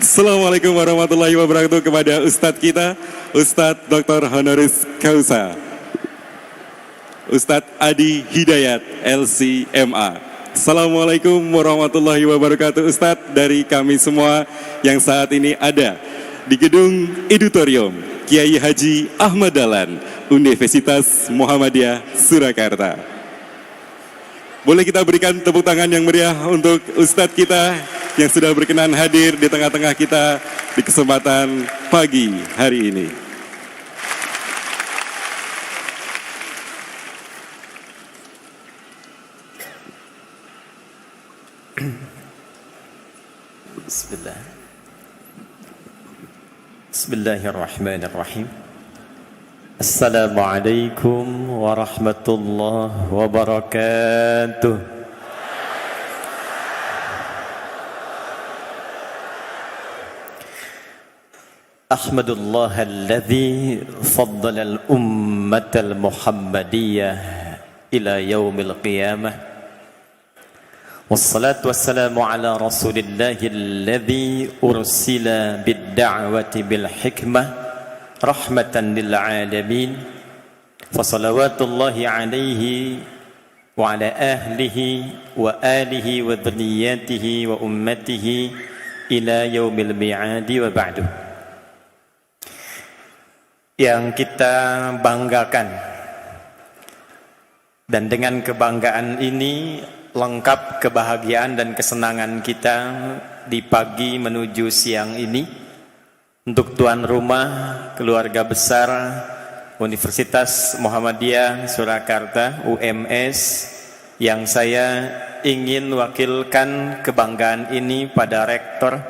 Assalamualaikum warahmatullahi wabarakatuh kepada Ustadz kita, Ustadz Dr. Honoris Causa, Ustadz Adi Hidayat, LCMA. Assalamualaikum warahmatullahi wabarakatuh Ustadz, dari kami semua yang saat ini ada di gedung Edutorium Kiai Haji Ahmad Dahlan, Universitas Muhammadiyah Surakarta. Boleh kita berikan tepuk tangan yang meriah untuk Ustadz kita yang sudah berkenan hadir di tengah-tengah kita di kesempatan pagi hari ini. Bismillah. Bismillahirrahmanirrahim. Assalamualaikum warahmatullahi wabarakatuh. Ahmadullah alladhi faddala al-ummata al-muhammadiyah ila yaumil qiyamah. Wassalatu wassalamu ala rasulillahi alladhi ursila bid-da'wati bil-hikmah rahmatan lil alamin. Fassalawatullahi alaihi wa ala ahlihi wa alihi wa dhurriyyatihi wa ummatihi ila yaumil mi'adi wa ba'du. Yang kita banggakan, dan dengan kebanggaan ini lengkap kebahagiaan dan kesenangan kita di pagi menuju siang ini untuk tuan rumah keluarga besar Universitas Muhammadiyah Surakarta UMS, yang saya ingin wakilkan kebanggaan ini pada Rektor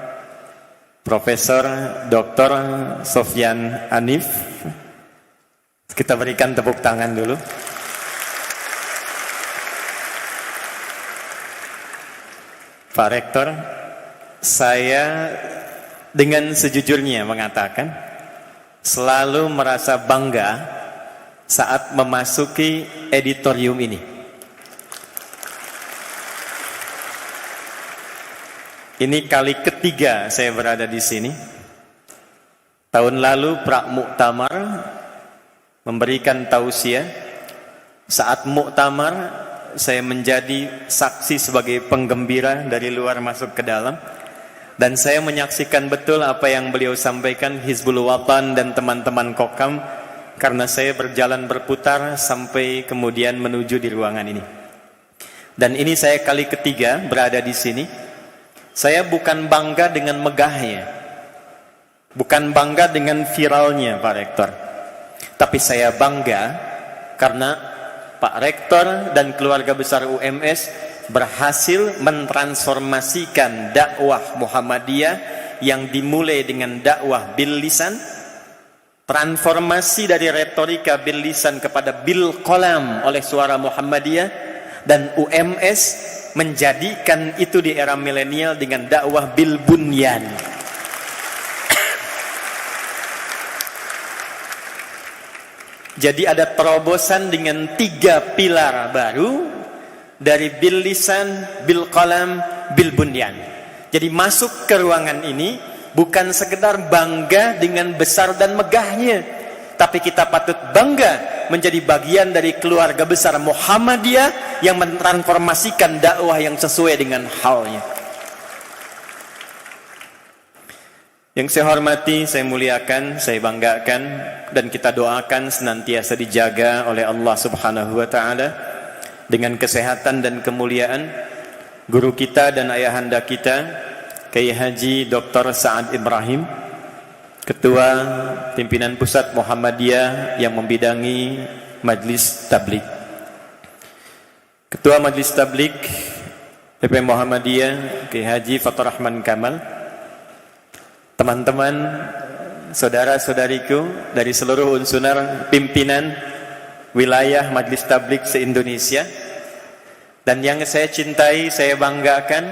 Profesor Dr. Sofyan Hanif. Kita berikan tepuk tangan dulu. Pak Rektor, saya dengan sejujurnya mengatakan selalu merasa bangga saat memasuki editorium ini. Ini kali ketiga saya berada di sini. Tahun lalu Pra Muktamar memberikan tausiah. Saat muktamar saya menjadi saksi sebagai penggembira dari luar masuk ke dalam, dan saya menyaksikan betul apa yang beliau sampaikan Hizbul Watan dan teman-teman Kokam, karena saya berjalan berputar sampai kemudian menuju di ruangan ini. Dan ini saya kali ketiga berada di sini. Saya bukan bangga dengan megahnya, bukan bangga dengan viralnya Pak Rektor, tapi saya bangga karena Pak Rektor dan keluarga besar UMS berhasil mentransformasikan dakwah Muhammadiyah yang dimulai dengan dakwah bil lisan, transformasi dari retorika bil lisan kepada bil qalam oleh suara Muhammadiyah, dan UMS menjadikan itu di era milenial dengan dakwah bil bunyan. Jadi ada terobosan dengan 3 pilar baru dari bil lisan, bil qalam, bil bunyan. Jadi masuk ke ruangan ini bukan sekedar bangga dengan besar dan megahnya, tapi kita patut bangga menjadi bagian dari keluarga besar Muhammadiyah yang mentransformasikan dakwah yang sesuai dengan halnya. Yang saya hormati, saya muliakan, saya banggakan, dan kita doakan senantiasa dijaga oleh Allah Subhanahu wa taala dengan kesehatan dan kemuliaan guru kita dan ayahanda kita Kiai Haji Dr. Sa'ad Ibrahim, Ketua Pimpinan Pusat Muhammadiyah yang membidangi Majlis Tabligh. Ketua Majlis Tabligh PP Muhammadiyah Kiai Haji Fathur Rahman Kamal, teman-teman, saudara-saudariku dari seluruh unsunar pimpinan wilayah Majlis Tabligh se-Indonesia, dan yang saya cintai, saya banggakan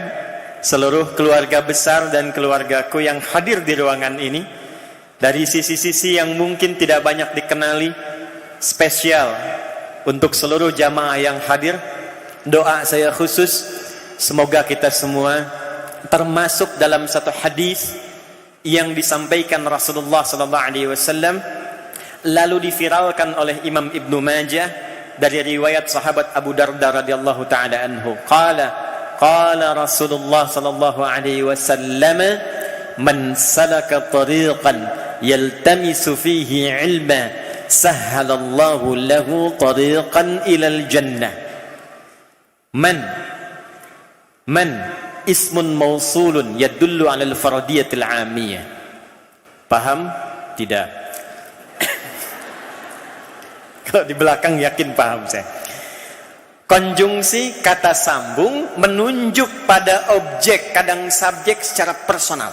seluruh keluarga besar dan keluargaku yang hadir di ruangan ini, dari sisi-sisi yang mungkin tidak banyak dikenali, spesial untuk seluruh jamaah yang hadir. Doa saya khusus, semoga kita semua termasuk dalam satu hadis yang disampaikan Rasulullah sallallahu alaihi wasallam lalu diviralkan oleh Imam Ibnu Majah dari riwayat sahabat Abu Darda radhiyallahu taala anhu. Qala Rasulullah sallallahu alaihi wasallam, man salaka tariqan yaltamisu fihi ilma sahhalallahu lahu tariqan ilal jannah. Man ismun mausulun yadullu ala al-faradiyatil 'amiyah. Paham? Tidak. Kalau di belakang yakin paham saya. Konjungsi kata sambung menunjuk pada objek, kadang subjek secara personal.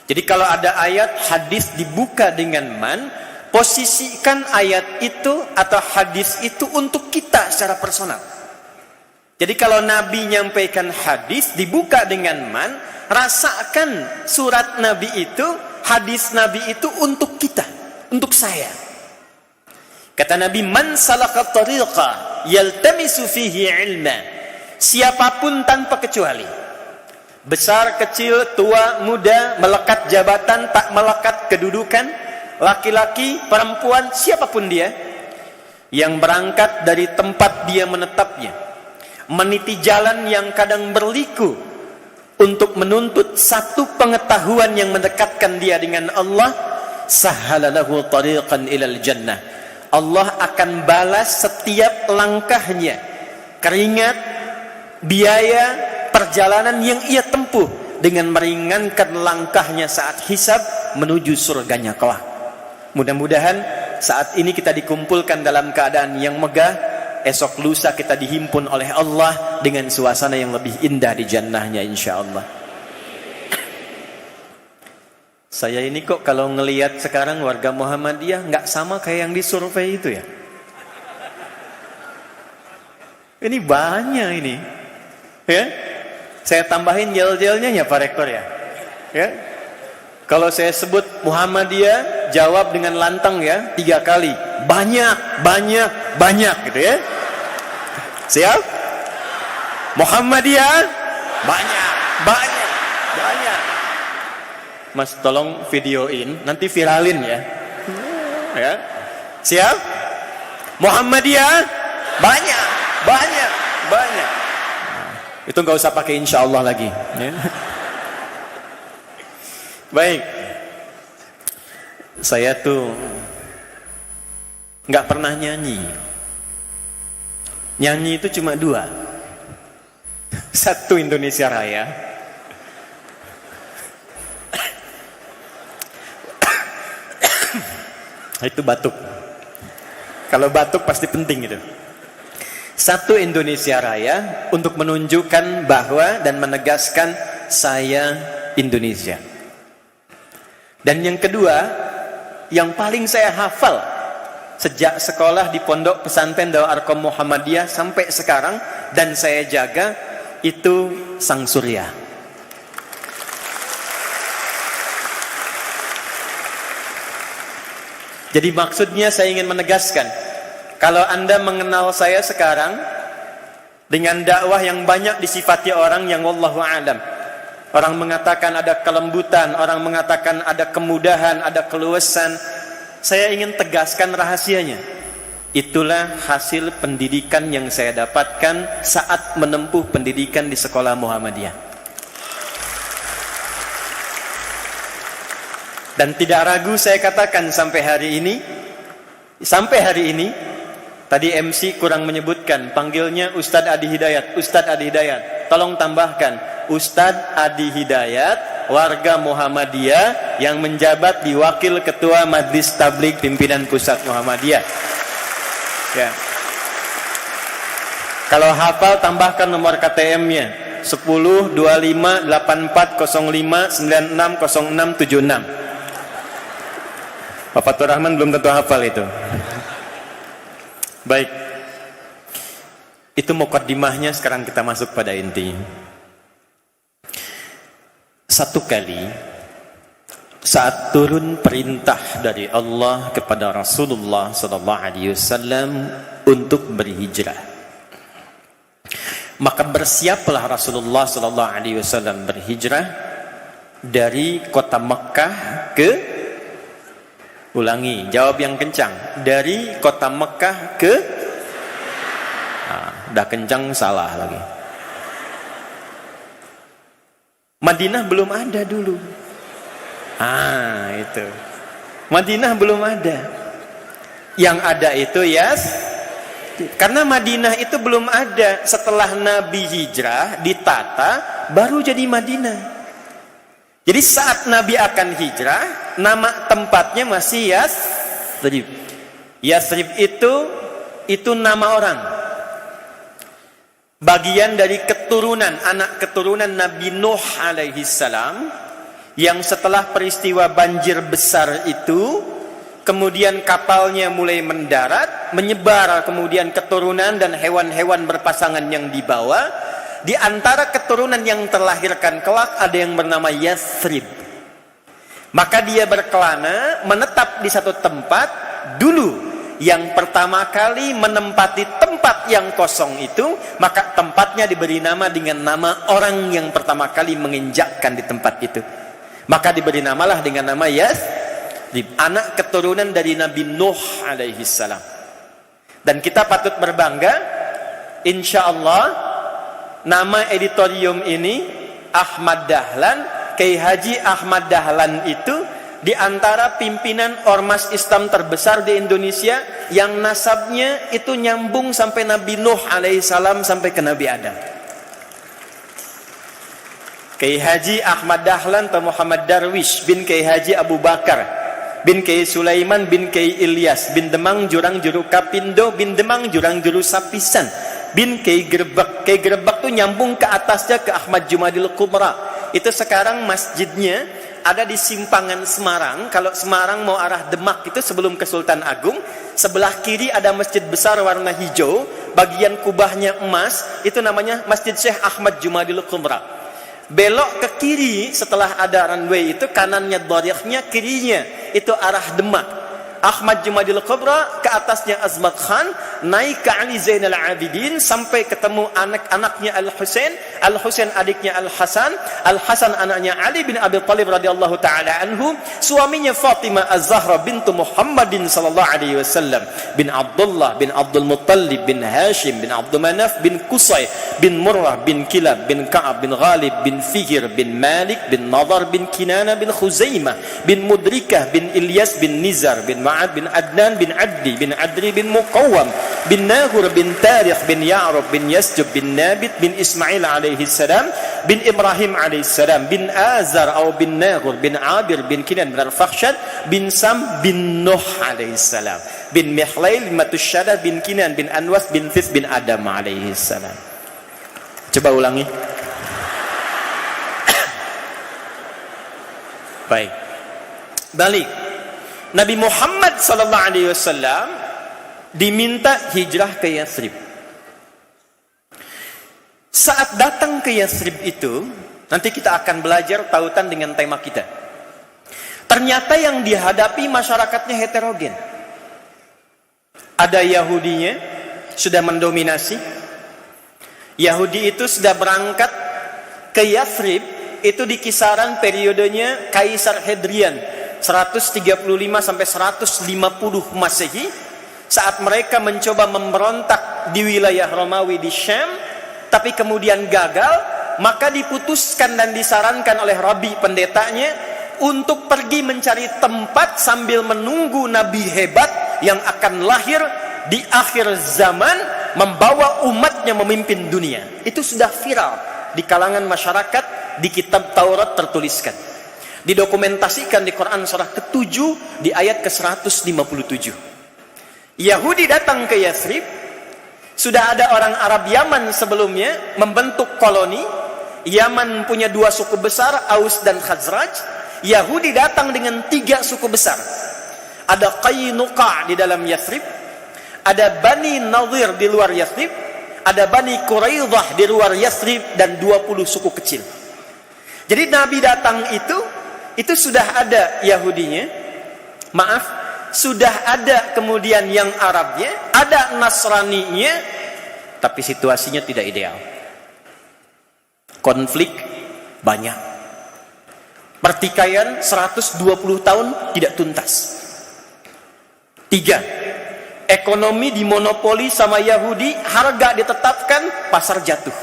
Jadi kalau ada ayat hadis dibuka dengan man, posisikan ayat itu atau hadis itu untuk kita secara personal. Jadi kalau Nabi nyampaikan hadis dibuka dengan man, rasakan surat Nabi itu, hadis Nabi itu untuk kita, untuk saya. Kata Nabi, man salaka tariqa yaltamisu fihi ilma. Siapapun tanpa kecuali. Besar, kecil, tua, muda, melekat jabatan, tak melekat kedudukan, laki-laki, perempuan, siapapun dia yang berangkat dari tempat dia menetapnya, meniti jalan yang kadang berliku untuk menuntut satu pengetahuan yang mendekatkan dia dengan Allah, sahhalalahu tariqan ilal jannah. Allah akan balas setiap langkahnya, keringat, biaya, perjalanan yang ia tempuh dengan meringankan langkahnya saat hisab menuju surganya kelak. Mudah-mudahan saat ini kita dikumpulkan dalam keadaan yang megah, esok lusa kita dihimpun oleh Allah dengan suasana yang lebih indah di jannahnya insyaallah. Saya ini kok kalau ngelihat sekarang warga Muhammadiyah nggak sama kayak yang disurvei itu ya. Ini banyak ini. Ya. Saya tambahin yel-yelnya ya Pak Rektor ya. Ya. Kalau saya sebut Muhammadiyah, jawab dengan lantang ya 3 kali. Banyak, banyak, banyak gitu ya. Siap? Muhammadiyah banyak, banyak, banyak. Mas tolong videoin, nanti viralin ya. Ya. Siap? Muhammadiyah banyak, banyak, banyak. Itu nggak usah pakai insyaallah lagi. Ya. Baik. Saya tuh nggak pernah nyanyi. Nyanyi itu cuma 2. Satu Indonesia Raya. Itu batuk. Kalau batuk pasti penting itu. Satu Indonesia Raya untuk menunjukkan bahwa dan menegaskan saya Indonesia. Dan yang kedua, yang paling saya hafal sejak sekolah di Pondok Pesantren Darul Arqam Muhammadiyah sampai sekarang dan saya jaga itu Sang Surya. Jadi maksudnya saya ingin menegaskan, kalau Anda mengenal saya sekarang dengan dakwah yang banyak disifati orang yang wallahu a'lam. Orang mengatakan ada kelembutan, orang mengatakan ada kemudahan, ada keluasan. Saya ingin tegaskan rahasianya. Itulah hasil pendidikan yang saya dapatkan saat menempuh pendidikan di sekolah Muhammadiyah. Dan tidak ragu saya katakan sampai hari ini, tadi MC kurang menyebutkan, panggilnya Ustadz Adi Hidayat, Ustadz Adi Hidayat. Tolong tambahkan, Ustadz Adi Hidayat, warga Muhammadiyah yang menjabat di Wakil Ketua Majlis Tabligh Pimpinan Pusat Muhammadiyah. Ya. Kalau hafal tambahkan nomor KTM-nya 10 25 84 05 96 06 76. Pak Fatur Rahman belum tentu hafal itu. Baik. Itu mukaddimahnya, sekarang kita masuk pada inti. Satu kali saat turun perintah dari Allah kepada Rasulullah sallallahu alaihi wasallam untuk berhijrah, maka bersiaplah Rasulullah sallallahu alaihi wasallam berhijrah Dari kota Mekah ke, ulangi, jawab yang kencang. Dari kota Mekah ke, udah kencang salah lagi. Madinah belum ada dulu. Itu. Madinah belum ada. Yang ada itu karena Madinah itu belum ada. Setelah Nabi hijrah, ditata, baru jadi Madinah. Jadi saat Nabi akan hijrah, nama tempatnya masih Yasrib. Yasrib itu nama orang. Bagian dari keturunan, anak keturunan Nabi Nuh alaihi salam, yang setelah peristiwa banjir besar itu, kemudian kapalnya mulai mendarat, menyebar kemudian keturunan dan hewan-hewan berpasangan yang dibawa. Di antara keturunan yang terlahirkan kelak ada yang bernama Yasrib. Maka dia berkelana, menetap di satu tempat dulu. Yang pertama kali menempati tempat yang kosong itu, maka tempatnya diberi nama dengan nama orang yang pertama kali menginjakkan di tempat itu. Maka diberi namalah dengan nama Yasrib, anak keturunan dari Nabi Nuh alaihi salam. Dan kita patut berbangga, insya Allah, nama editorium ini Ahmad Dahlan, Kiai Haji Ahmad Dahlan itu di antara pimpinan ormas Islam terbesar di Indonesia yang nasabnya itu nyambung sampai Nabi Nuh alaihissalam sampai ke Nabi Adam. Kiai Haji Ahmad Dahlan atau Muhammad Darwish bin Kiai Haji Abu Bakar bin Kiai Sulaiman bin Kiai Ilyas bin Demang Jurang Juru Kapindo bin Demang Jurang Juru Sapisan bin Kiai Gerebek. Kiai Gerebek tuh nyambung ke atasnya ke Ahmad Jumadil Kubra. Itu sekarang masjidnya ada di Simpangan Semarang. Kalau Semarang mau arah Demak itu sebelum ke Sultan Agung, sebelah kiri ada masjid besar warna hijau, bagian kubahnya emas, itu namanya Masjid Syekh Ahmad Jumadil Kubra. Belok ke kiri setelah ada runway itu, kanannya dharikhnya, kirinya itu arah Demak. Ahmad Jumadil Kubra, ke atasnya Azmat Khan, naik ke Ali Zainal Abidin sampai ketemu anak-anaknya Al-Husain, Al-Husain adiknya Al-Hasan, Al-Hasan anaknya Ali bin Abi Thalib radhiyallahu taala anhu, suaminya Fatimah Az-Zahra bintu Muhammadin sallallahu alaihi wasallam, bin Abdullah bin Abdul Muttalib bin Hashim bin Abdul Manaf bin Qusay bin Murrah bin Kilab bin Ka'ab bin Ghalib bin Fihir bin Malik bin Nadar bin Kinana bin Khuzaimah bin Mudrikah bin Ilyas bin Nizar bin Ma'ad bin Adnan bin Addi bin Adri bin Muqawwam bin Nahur bin Tarikh bin Ya'rub bin Yasjub bin Nabit bin Ismail alaihi salam bin Ibrahim alaihi salam bin Azar atau bin Nahur bin Abir bin Kinan bin Al-Fakhshad bin Sam bin Nuh alaihi salam bin Mihlail bin Matusyada bin Kinan bin Anwas bin Thith bin Adam alaihi salam. Coba ulangi. Baik. Balik. Nabi Muhammad sallallahu alaihi wasallam diminta hijrah ke Yasrib. Saat datang ke Yasrib itu, nanti kita akan belajar tautan dengan tema kita. Ternyata yang dihadapi masyarakatnya heterogen. Ada Yahudinya sudah mendominasi. Yahudi itu sudah berangkat ke Yasrib itu di kisaran periodenya Kaisar Hadrian 135 sampai 150 Masehi, saat mereka mencoba memberontak di wilayah Romawi di Syam, tapi kemudian gagal, maka diputuskan dan disarankan oleh rabi pendetanya untuk pergi mencari tempat sambil menunggu nabi hebat yang akan lahir di akhir zaman, membawa umatnya memimpin dunia. Itu sudah viral di kalangan masyarakat, di kitab Taurat tertuliskan. Didokumentasikan di Quran surah ke-7 di ayat ke-157. Yahudi datang ke Yasrib. Sudah ada orang Arab Yaman sebelumnya membentuk koloni. Yaman punya 2 suku besar, Aus dan Khazraj. Yahudi datang dengan 3 suku besar. Ada Qainuqa di dalam Yasrib, ada Bani Nadhir di luar Yasrib, ada Bani Quraidah di luar Yasrib, dan 20 suku kecil. Jadi Nabi datang itu sudah ada Yahudinya, sudah ada kemudian yang Arabnya, ada Nasraninya, tapi situasinya tidak ideal. Konflik banyak. Pertikaian 120 tahun tidak tuntas. 3, ekonomi dimonopoli sama Yahudi, harga ditetapkan, pasar jatuh.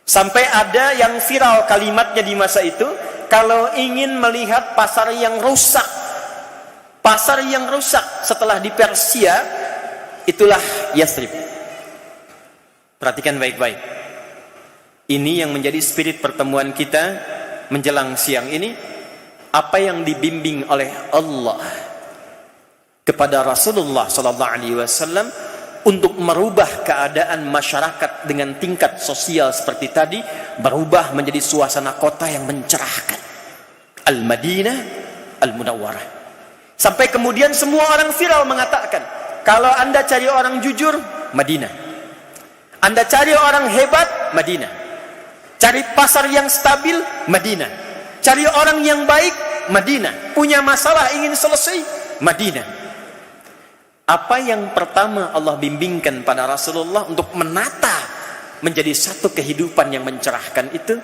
Sampai ada yang viral kalimatnya di masa itu, kalau ingin melihat pasar yang rusak setelah di Persia, itulah Yathrib. Perhatikan baik-baik. Ini yang menjadi spirit pertemuan kita menjelang siang ini. Apa yang dibimbing oleh Allah kepada Rasulullah SAW untuk merubah keadaan masyarakat dengan tingkat sosial seperti tadi, berubah menjadi suasana kota yang mencerahkan. Al-Madinah Al-Munawwarah. Sampai kemudian semua orang viral mengatakan, kalau Anda cari orang jujur, Madinah. Anda cari orang hebat, Madinah. Cari pasar yang stabil, Madinah. Cari orang yang baik, Madinah. Punya masalah ingin selesai, Madinah. Apa yang pertama Allah bimbingkan pada Rasulullah untuk menata menjadi satu kehidupan yang mencerahkan itu?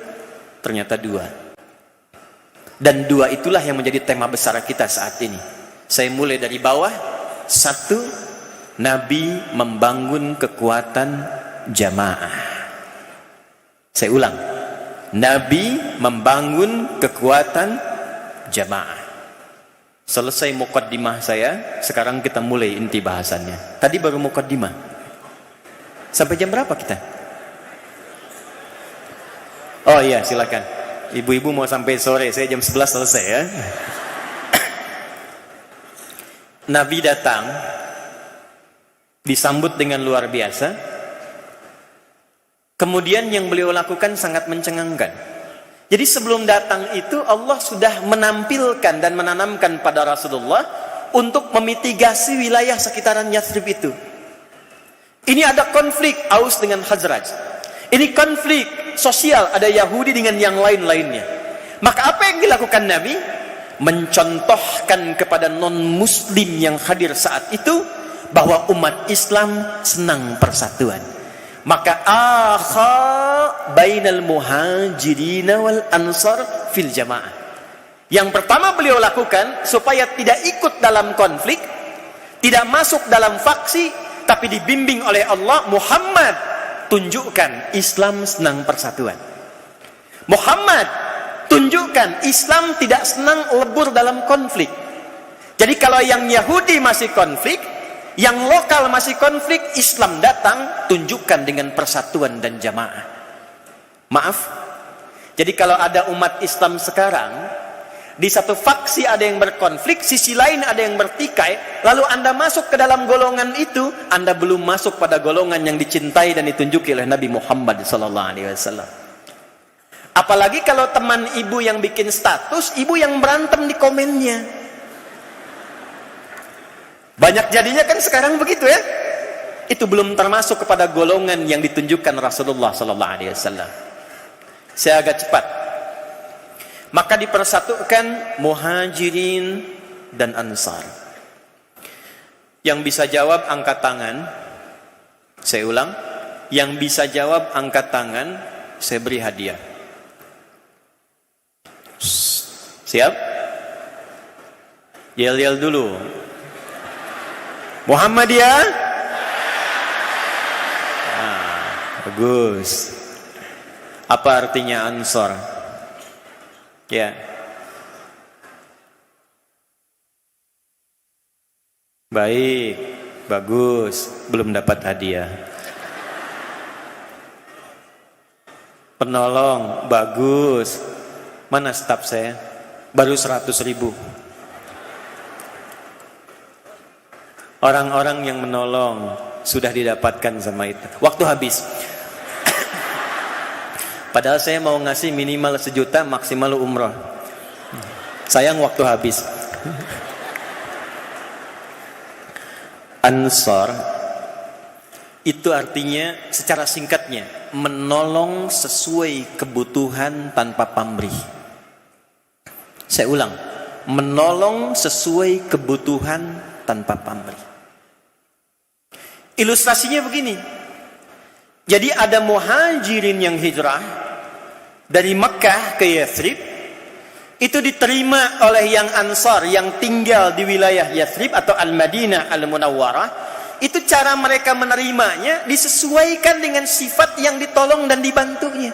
Ternyata 2. Dan 2 itulah yang menjadi tema besar kita saat ini. Saya mulai dari bawah. 1, Nabi membangun kekuatan jamaah. Saya ulang. Nabi membangun kekuatan jamaah. Selesai mukaddimah saya, sekarang kita mulai inti bahasannya. Tadi baru mukaddimah. Sampai jam berapa kita? Oh iya, silakan. Ibu-ibu mau sampai sore, saya jam 11 selesai ya. Nabi datang, disambut dengan luar biasa. Kemudian yang beliau lakukan sangat mencengangkan. Jadi sebelum datang itu Allah sudah menampilkan dan menanamkan pada Rasulullah untuk memitigasi wilayah sekitaran Yathrib itu. Ini ada konflik Aus dengan Khazraj. Ini konflik sosial, ada Yahudi dengan yang lain-lainnya. Maka apa yang dilakukan Nabi? Mencontohkan kepada non-muslim yang hadir saat itu bahwa umat Islam senang persatuan. Maka akha bainal muhajirin wal ansar fil jamaah. Yang pertama beliau lakukan supaya tidak ikut dalam konflik, tidak masuk dalam faksi, tapi dibimbing oleh Allah, Muhammad tunjukkan Islam senang persatuan. Muhammad tunjukkan Islam tidak senang lebur dalam konflik. Jadi kalau yang Yahudi masih konflik, yang lokal masih konflik, Islam datang, tunjukkan dengan persatuan dan jamaah. Maaf. Jadi kalau ada umat Islam sekarang, di satu faksi ada yang berkonflik, sisi lain ada yang bertikai, lalu Anda masuk ke dalam golongan itu, Anda belum masuk pada golongan yang dicintai dan ditunjuki oleh Nabi Muhammad SAW. Apalagi kalau teman ibu yang bikin status, ibu yang berantem di komennya. Banyak jadinya kan sekarang begitu ya. Itu belum termasuk kepada golongan yang ditunjukkan Rasulullah SAW. Saya agak cepat. Maka dipersatukan muhajirin dan ansar. Yang bisa jawab angkat tangan. Saya ulang. Yang bisa jawab angkat tangan, saya beri hadiah. Siap? Yel-yel dulu. Muhammadiyah? Bagus. Apa artinya ansor? Ya. Baik, bagus. Belum dapat hadiah. Penolong, bagus. Mana staf saya? Baru 100.000. Orang-orang yang menolong sudah didapatkan sama itu. Waktu habis. Padahal saya mau ngasih minimal 1 juta, maksimal umroh. Sayang waktu habis. Ansor itu artinya secara singkatnya menolong sesuai kebutuhan tanpa pamrih. Saya ulang, menolong sesuai kebutuhan tanpa pamrih. Ilustrasinya begini. Jadi ada muhajirin yang hijrah dari Mekah ke Yathrib. itu diterima oleh yang Ansar yang tinggal di wilayah Yathrib atau Al-Madinah Al-Munawwarah. Itu cara mereka menerimanya disesuaikan dengan sifat yang ditolong dan dibantunya.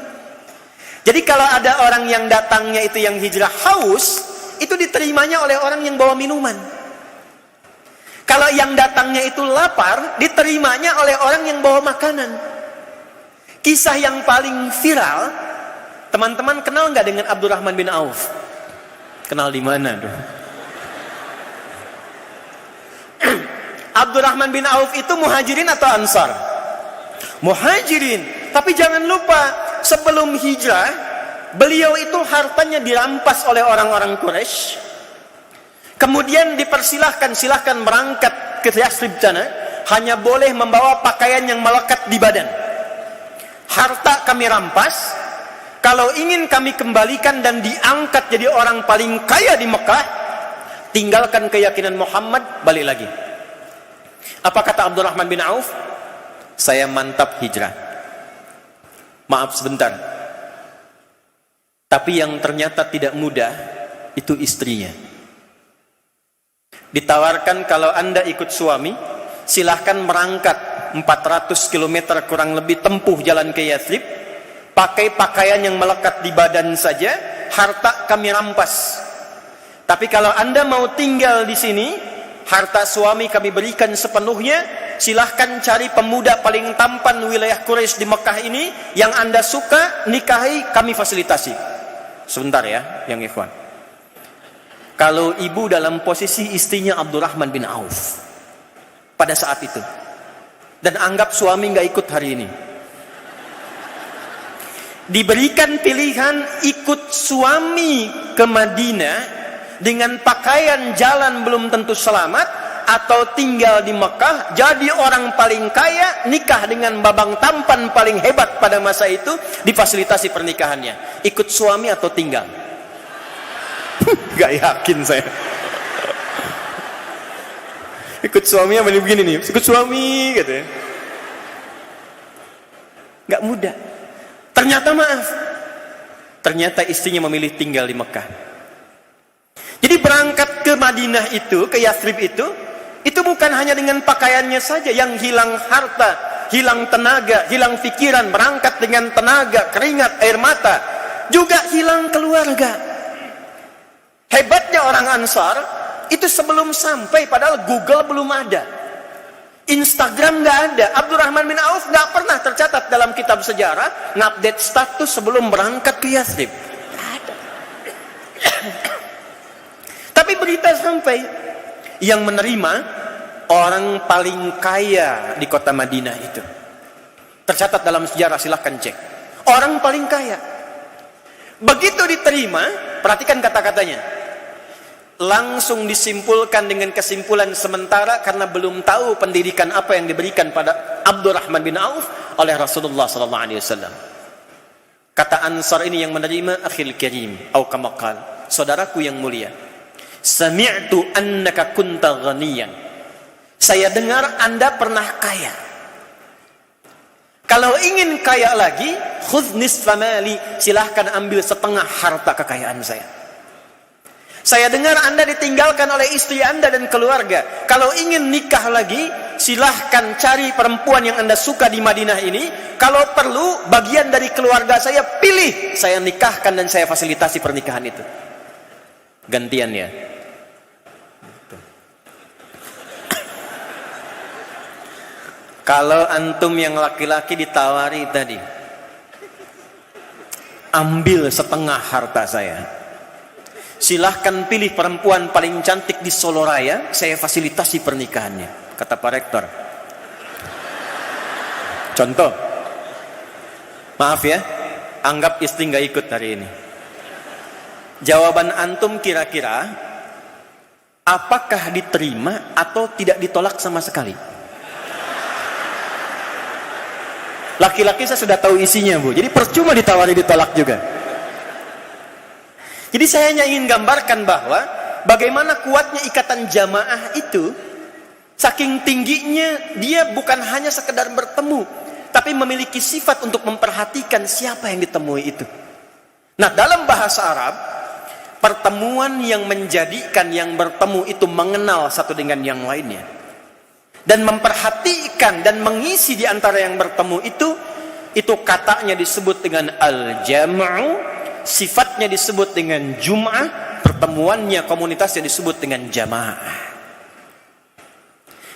Jadi kalau ada orang yang datangnya itu yang hijrah haus, itu diterimanya oleh orang yang bawa minuman. Kalau yang datangnya itu lapar, diterimanya oleh orang yang bawa makanan. Kisah yang paling viral, teman-teman kenal nggak dengan Abdurrahman bin Auf? Kenal di mana tuh? Abdurrahman bin Auf itu muhajirin atau ansar? Muhajirin. Tapi jangan lupa, sebelum hijrah, beliau itu hartanya dirampas oleh orang-orang Quraisy. Kemudian silahkan berangkat ke Yathrib sana, hanya boleh membawa pakaian yang melekat di badan. Harta kami rampas, kalau ingin kami kembalikan dan diangkat jadi orang paling kaya di Mekah, tinggalkan keyakinan Muhammad, balik lagi. Apa kata Abdurrahman bin Auf? Saya mantap hijrah. Maaf sebentar. Tapi yang ternyata tidak mudah, itu istrinya. Ditawarkan kalau Anda ikut suami, silahkan berangkat 400 km kurang lebih tempuh jalan ke Yathrib, pakai pakaian yang melekat di badan saja, harta kami rampas. Tapi kalau Anda mau tinggal di sini, harta suami kami berikan sepenuhnya, silahkan cari pemuda paling tampan wilayah Quraisy di Mekah ini, yang Anda suka, nikahi, kami fasilitasi. Sebentar ya, yang ikhwan. Kalau ibu dalam posisi istrinya Abdurrahman bin Auf pada saat itu, dan anggap suami nggak ikut hari ini, diberikan pilihan ikut suami ke Madinah dengan pakaian jalan belum tentu selamat, atau tinggal di Mekah jadi orang paling kaya, nikah dengan babang tampan paling hebat pada masa itu, difasilitasi pernikahannya. Ikut suami atau tinggal? Gak yakin saya. Ikut suami apa begini nih? Ikut suami gitu ya. Gak mudah. Ternyata istrinya memilih tinggal di Mekah. Jadi berangkat ke Madinah itu, ke Yathrib itu bukan hanya dengan pakaiannya saja yang hilang harta, hilang tenaga, hilang pikiran, berangkat dengan tenaga, keringat, air mata, juga hilang keluarga. Hebatnya orang Ansar, itu sebelum sampai, padahal Google belum ada, Instagram nggak ada, Abdurrahman bin Auf nggak pernah tercatat dalam kitab sejarah ngupdate status sebelum berangkat ke Yathrib. Tapi berita sampai, yang menerima orang paling kaya di kota Madinah itu. Tercatat dalam sejarah, silahkan cek. Orang paling kaya. Begitu diterima, perhatikan kata-katanya. Langsung disimpulkan dengan kesimpulan sementara karena belum tahu pendidikan apa yang diberikan pada Abdurrahman bin Auf oleh Rasulullah SAW. Kata Ansar ini yang menerima, akhil karim, au kama qala, saudaraku yang mulia, sami'tu annaka kunta ghaniyan. Saya dengar Anda pernah kaya. Kalau ingin kaya lagi, khudh nisfa mali, silahkan ambil setengah harta kekayaan saya. Saya dengar Anda ditinggalkan oleh istri Anda dan keluarga. Kalau ingin nikah lagi, silahkan cari perempuan yang Anda suka di Madinah ini. Kalau perlu, bagian dari keluarga saya pilih, saya nikahkan dan saya fasilitasi pernikahan itu. Gantian ya. Kalau antum yang laki-laki ditawari tadi, ambil setengah harta saya, silahkan pilih perempuan paling cantik di Solo Raya, saya fasilitasi pernikahannya, kata Pak Rektor. Contoh, maaf ya, anggap istri nggak ikut hari ini. Jawaban antum kira-kira apakah diterima atau tidak ditolak sama sekali? Laki-laki saya sudah tahu isinya, Bu. Jadi percuma ditawari ditolak juga. Jadi saya hanya ingin gambarkan bahwa bagaimana kuatnya ikatan jamaah itu, saking tingginya dia bukan hanya sekedar bertemu, tapi memiliki sifat untuk memperhatikan siapa yang ditemui itu. Nah, dalam bahasa Arab, pertemuan yang menjadikan yang bertemu itu mengenal satu dengan yang lainnya, dan memperhatikan dan mengisi di antara yang bertemu itu katanya disebut dengan al-jam'u, sifatnya disebut dengan jum'ah, pertemuannya komunitasnya disebut dengan jamaah.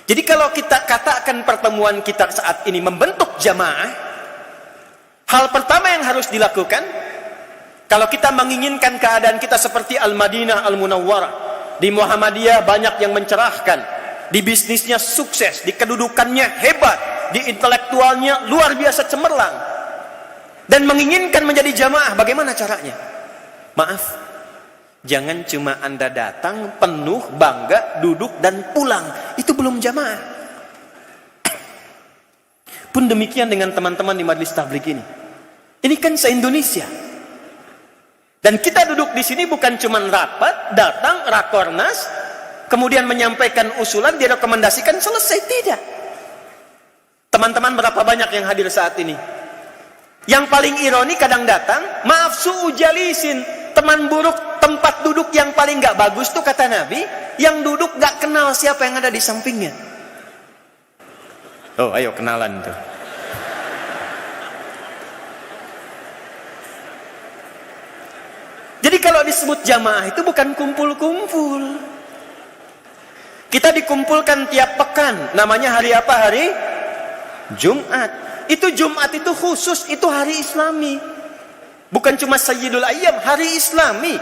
Jadi kalau kita katakan pertemuan kita saat ini membentuk jamaah, hal pertama yang harus dilakukan, kalau kita menginginkan keadaan kita seperti Al-Madinah Al-Munawwarah, di Muhammadiyah banyak yang mencerahkan, di bisnisnya sukses, di kedudukannya hebat, di intelektualnya luar biasa cemerlang, dan menginginkan menjadi jamaah, bagaimana caranya? Maaf, jangan cuma Anda datang, penuh, bangga, duduk, dan pulang. Itu belum jamaah. Pun demikian dengan teman-teman di Majelis Tabligh ini. Ini kan se-Indonesia. Dan kita duduk di sini bukan cuma rapat, datang, rakornas, kemudian menyampaikan usulan, direkomendasikan, selesai. Tidak. Teman-teman berapa banyak yang hadir saat ini? Yang paling ironi kadang datang, maaf su'u jalisin, teman buruk tempat duduk yang paling gak bagus tuh kata Nabi, yang duduk gak kenal siapa yang ada di sampingnya. Oh ayo kenalan tuh. Jadi kalau disebut jamaah itu bukan kumpul-kumpul. Kita dikumpulkan tiap pekan, namanya hari apa? Hari Jumat. Itu Jumat itu khusus, itu hari Islami. Bukan cuma Sayyidul Ayyam, hari Islami.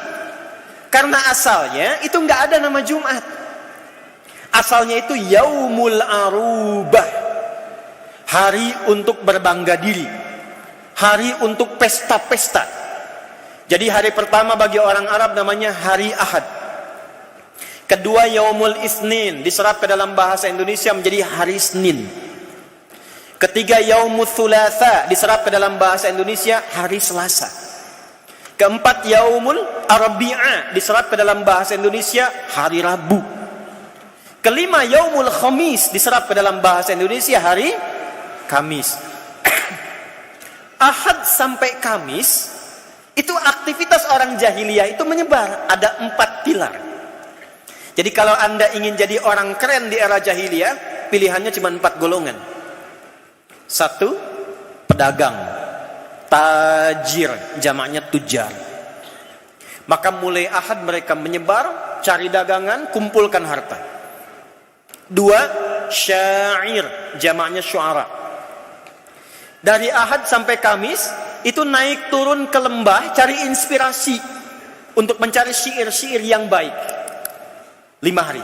Karena asalnya itu nggak ada nama Jumat. Asalnya itu Yaumul Arubah. Hari untuk berbangga diri. Hari untuk pesta-pesta. Jadi hari pertama bagi orang Arab namanya hari Ahad. Kedua Yaumul Isnin, diserap ke dalam bahasa Indonesia menjadi hari Senin. Ketiga Yaumul Thulatha, diserap ke dalam bahasa Indonesia hari Selasa. Keempat Yaumul Arbi'a, diserap ke dalam bahasa Indonesia hari Rabu. Kelima Yaumul Khamis, diserap ke dalam bahasa Indonesia hari Kamis. Ahad sampai Kamis itu aktivitas orang jahiliyah itu menyebar, ada 4 pilar. Jadi kalau Anda ingin jadi orang keren di era jahiliyah, pilihannya cuma 4 golongan. 1, pedagang, tajir, jamaknya tujar. Maka mulai Ahad mereka menyebar, cari dagangan, kumpulkan harta. 2, syair, jamaknya syuara. Dari Ahad sampai Kamis itu naik turun ke lembah cari inspirasi untuk mencari syair-syair yang baik. 5 hari.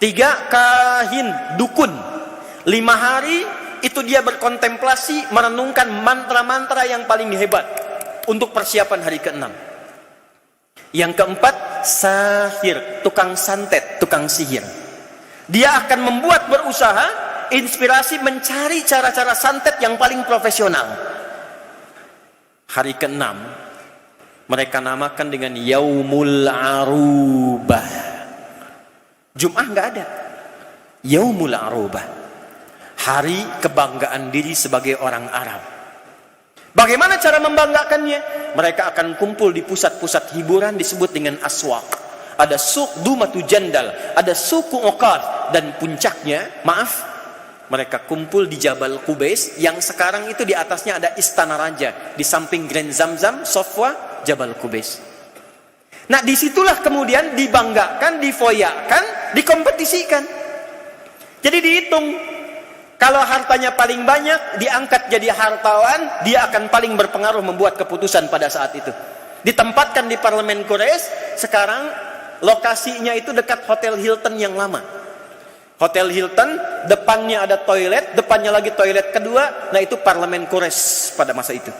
3, kahin, dukun. 5 hari itu dia berkontemplasi, merenungkan mantra-mantra yang paling hebat untuk persiapan hari ke-6. Yang keempat, sahir, tukang santet, tukang sihir. Dia akan membuat berusaha, inspirasi mencari cara-cara santet yang paling profesional. Hari ke-6 mereka namakan dengan Yaumul Arubah. Jum'ah nggak ada. Yaumul Arubah, hari kebanggaan diri sebagai orang Arab. Bagaimana cara membanggakannya? Mereka akan kumpul di pusat-pusat hiburan disebut dengan aswaq. Ada suq Dumatu Jandal, ada suku Uqad, dan puncaknya, maaf, mereka kumpul di Jabal Qubais yang sekarang itu di atasnya ada istana raja, di samping Grand Zamzam, Sofwa, Jabal Qubais. Nah, disitulah kemudian dibanggakan, difoyakan, dikompetisikan. Jadi dihitung, kalau hartanya paling banyak, diangkat jadi hartawan, dia akan paling berpengaruh membuat keputusan pada saat itu. Ditempatkan di parlemen Quraisy, sekarang lokasinya itu dekat Hotel Hilton yang lama. Hotel Hilton, depannya ada toilet, depannya lagi toilet kedua, nah itu parlemen Quraisy pada masa itu.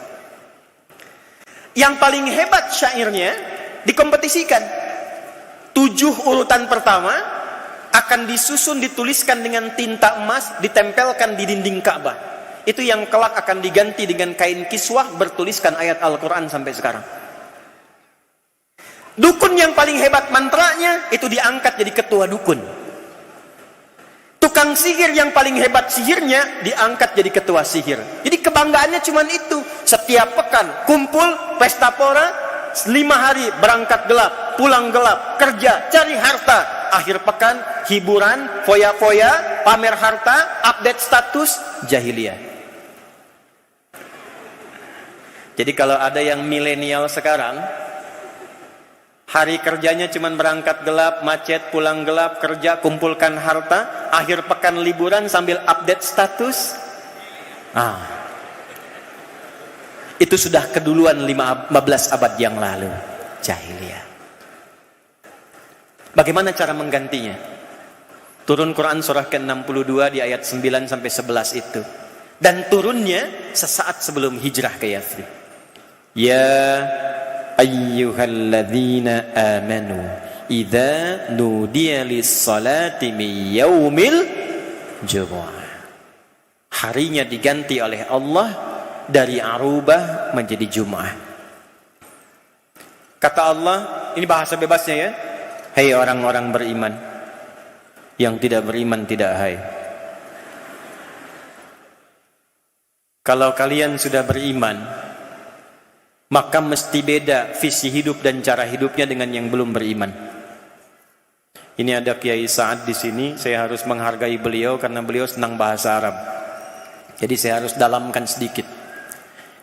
Yang paling hebat syairnya dikompetisikan. 7 urutan pertama akan disusun, dituliskan dengan tinta emas, ditempelkan di dinding Ka'bah. Itu yang kelak akan diganti dengan kain kiswah bertuliskan ayat Al-Quran sampai sekarang. Dukun yang paling hebat mantranya itu diangkat jadi ketua dukun. Tukang sihir yang paling hebat sihirnya diangkat jadi ketua sihir. Jadi kebanggaannya cuma itu. Setiap pekan kumpul, pesta pora, 5 hari berangkat gelap, pulang gelap, kerja, cari harta. Akhir pekan, hiburan, foya-foya, pamer harta, update status, jahiliyah. Jadi kalau ada yang milenial sekarang, hari kerjanya cuma berangkat gelap, macet, pulang gelap, kerja, kumpulkan harta, akhir pekan liburan sambil update status. Itu sudah keduluan 15 abad yang lalu, jahiliyah. Bagaimana cara menggantinya? Turun Quran surah ke-62 di ayat 9 sampai 11 itu. Dan turunnya sesaat sebelum hijrah ke Yathrib. Ya ayyuhalladzina amanu idza nudiya lis-salati min yaumil jumu'ah. Harinya diganti oleh Allah dari Arubah menjadi Jum'ah. Kata Allah, ini bahasa bebasnya ya. Hei orang-orang beriman, yang tidak beriman tidak hai. Kalau kalian sudah beriman, maka mesti beda visi hidup dan cara hidupnya dengan yang belum beriman. Ini ada Kiai Sa'ad di sini, saya harus menghargai beliau karena beliau senang bahasa Arab. Jadi saya harus dalamkan sedikit.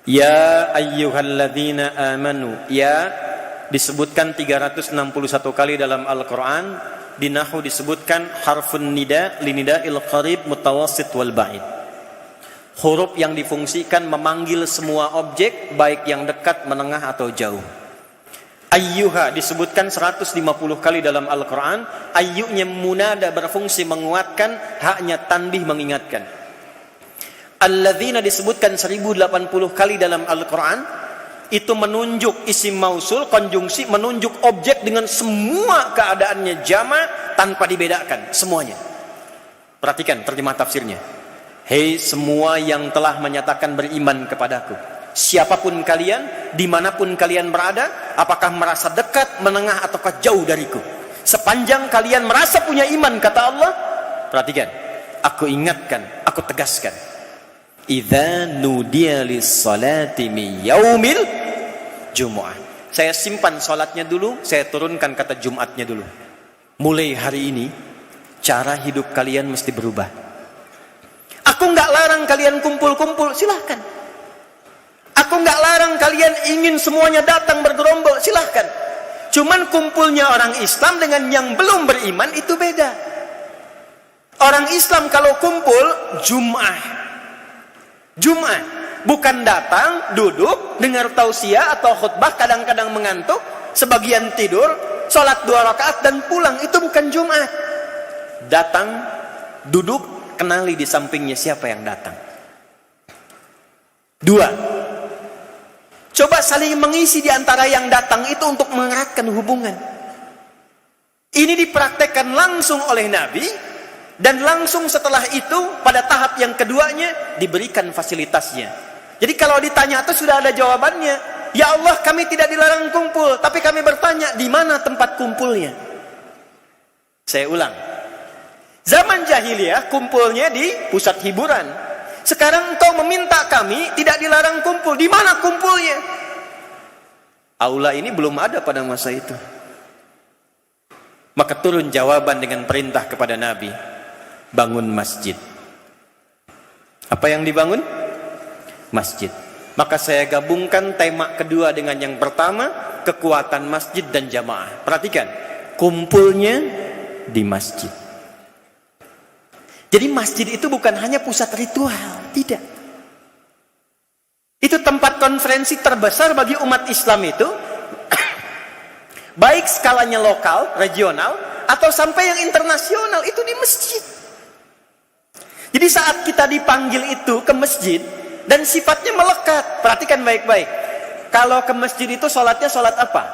Ya ayyuhalladzina amanu, ya disebutkan 361 kali dalam Al-Quran. Di Nahwu disebutkan harfun nida linida'il qarib mutawassit wal ba'id. Huruf yang difungsikan memanggil semua objek, baik yang dekat, menengah atau jauh. Ayyuha disebutkan 150 kali dalam Al-Quran. Ayyunya munada berfungsi menguatkan, haknya tanbih mengingatkan. Alladzina disebutkan 1080 kali dalam Al-Quran. Itu menunjuk isim mausul, konjungsi, menunjuk objek dengan semua keadaannya jama' tanpa dibedakan, semuanya. Perhatikan terjemah tafsirnya. Hei semua yang telah menyatakan beriman kepadaku, siapapun kalian, dimanapun kalian berada, apakah merasa dekat, menengah, ataukah jauh dariku, sepanjang kalian merasa punya iman, kata Allah, perhatikan, aku ingatkan, aku tegaskan, idza nudiya lis-salati min yaumil jumu'ah. Saya simpan salatnya dulu, saya turunkan kata Jumatnya dulu. Mulai hari ini cara hidup kalian mesti berubah. Aku enggak larang kalian kumpul-kumpul, silahkan. Aku enggak larang kalian ingin semuanya datang bergerombol, silahkan. Cuman kumpulnya orang Islam dengan yang belum beriman itu beda. Orang Islam kalau kumpul Jum'ah, bukan datang, duduk, dengar tausiah atau khutbah, kadang-kadang mengantuk, sebagian tidur, sholat 2 rakaat dan pulang. Itu bukan Jumat. Datang, duduk, kenali di sampingnya siapa yang datang. 2, coba saling mengisi di antara yang datang itu untuk mengeratkan hubungan. Ini dipraktekkan langsung oleh Nabi. Dan langsung setelah itu pada tahap yang keduanya diberikan fasilitasnya. Jadi kalau ditanya itu sudah ada jawabannya. Ya Allah, kami tidak dilarang kumpul, tapi kami bertanya di mana tempat kumpulnya. Saya ulang. Zaman jahiliyah kumpulnya di pusat hiburan. Sekarang engkau meminta kami tidak dilarang kumpul, di mana kumpulnya? Aula ini belum ada pada masa itu. Maka turun jawaban dengan perintah kepada Nabi. Bangun masjid. Apa yang dibangun? Masjid. Maka saya gabungkan tema kedua dengan yang pertama, kekuatan masjid dan jamaah. Perhatikan, kumpulnya di masjid. Jadi masjid itu bukan hanya pusat ritual, tidak. Itu tempat konferensi terbesar bagi umat Islam itu, baik skalanya lokal, regional, atau sampai yang internasional, itu di masjid. Jadi saat kita dipanggil itu ke masjid dan sifatnya melekat, perhatikan baik-baik. Kalau ke masjid itu sholatnya sholat apa?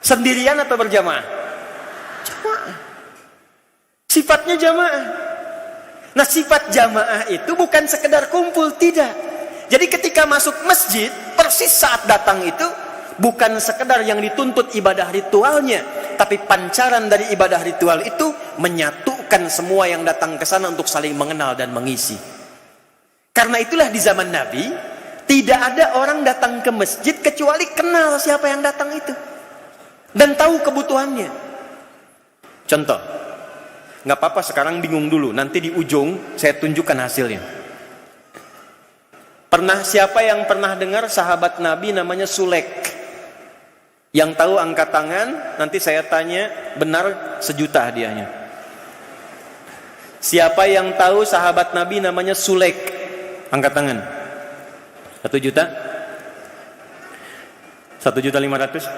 Sendirian atau berjamaah? Jamaah. Sifatnya jamaah. Nah, sifat jamaah itu bukan sekedar kumpul, tidak. Jadi ketika masuk masjid, persis saat datang itu bukan sekedar yang dituntut ibadah ritualnya, tapi pancaran dari ibadah ritual itu menyatukan semua yang datang ke sana untuk saling mengenal dan mengisi. Karena itulah di zaman Nabi Tidak ada orang datang ke masjid kecuali kenal siapa yang datang itu dan tahu kebutuhannya. Contoh, nggak apa-apa sekarang bingung dulu, nanti di ujung saya tunjukkan hasilnya. Siapa yang pernah dengar sahabat Nabi namanya Sulek? Yang tahu angkat tangan, nanti saya tanya, benar 1 juta hadiahnya. Siapa yang tahu sahabat Nabi namanya Sulek? Angkat tangan. 1 juta? 1.500.000?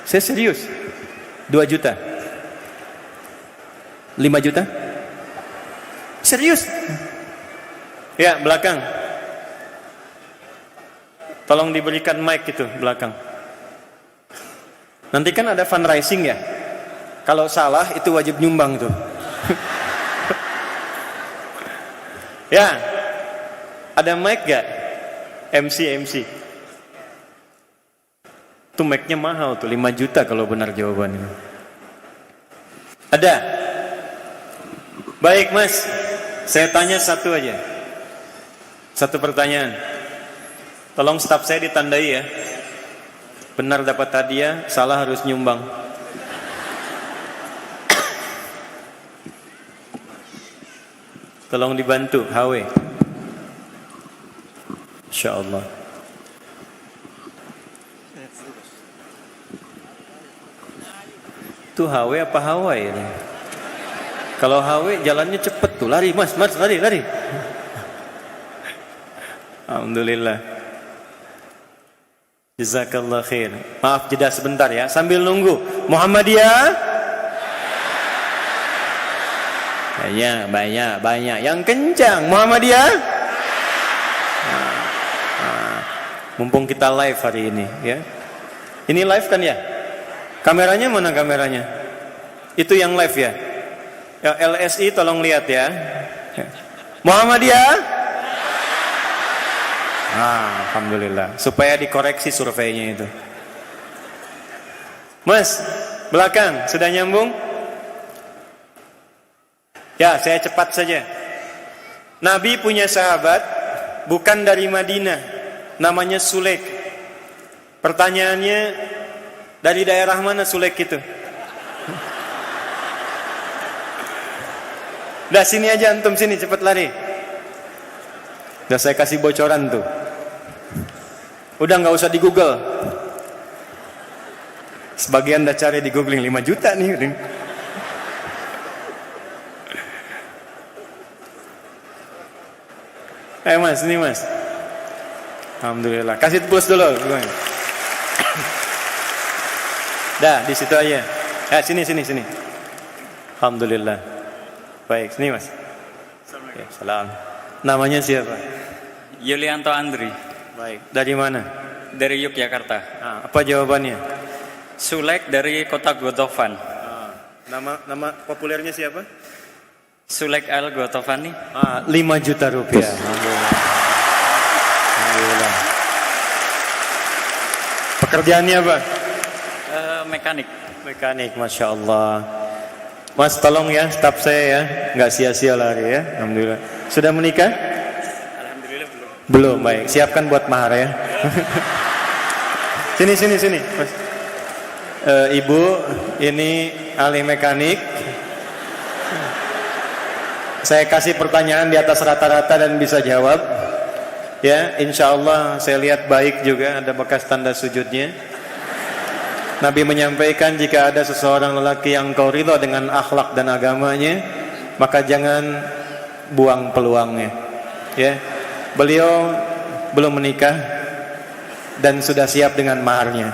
Saya serius. 2 juta? 5 juta? Serius? Ya, belakang. Tolong diberikan mic itu, belakang. Nanti kan ada fundraising ya. Kalau salah itu wajib nyumbang tuh. Ya. Ada mic gak? MC. Tuh mic-nya mahal tuh, 5 juta kalau benar jawabannya. Ada? Baik Mas, saya tanya satu aja. Satu pertanyaan. Tolong staf saya ditandai ya. Benar dapat hadiah, salah harus nyumbang. Tolong dibantu, HW. Insyaallah. Itu HW apa Hawaii ini? Kalau HW jalannya cepet tuh, lari mas, lari. Alhamdulillah. Jazakallah khair. Maaf jeda sebentar ya, sambil nunggu. Muhammadiyah. Banyak. Yang kencang, Muhammadiyah. Mumpung kita live hari ini ya. Ini live kan ya? Kameranya mana kameranya? Itu yang live ya? Ya LSI tolong lihat ya. Muhammadiyah? Alhamdulillah. Supaya dikoreksi surveinya itu. Mas, belakang sudah nyambung? Ya, saya cepat saja. Nabi punya sahabat bukan dari Madinah, namanya Sulek. Pertanyaannya, dari daerah mana Sulek itu? Udah sini aja antum, sini cepat lari. Udah saya kasih bocoran tuh. Udah nggak usah di Google. Sebagian udah cari di googling 5 juta nih. Mas, ini mas. Alhamdulillah. Kasih plus dulu. Dah, di situ aja. Sini. Alhamdulillah. Baik, sini mas. Ya, salam. Namanya siapa? Yulianto Andri. Baik. Dari mana? Dari Yogyakarta. Apa jawabannya? Sulek dari kota Godofan. Nama populernya siapa? Sulek Al Godofani. 5 juta rupiah. Alhamdulillah. Pekerjaannya apa? Mekanik, masya Allah. Mas tolong ya, staf saya ya, nggak sia-sia lari ya. Alhamdulillah. Sudah menikah? Alhamdulillah Belum, baik. Siapkan buat mahar ya. Sini, Mas. Ibu, ini ahli mekanik. Saya kasih pertanyaan di atas rata-rata dan bisa jawab. Ya, insya Allah saya lihat baik juga, ada bekas tanda sujudnya. Nabi menyampaikan jika ada seseorang lelaki yang kau ridho dengan akhlak dan agamanya, maka jangan buang peluangnya. Ya, beliau belum menikah dan sudah siap dengan maharnya.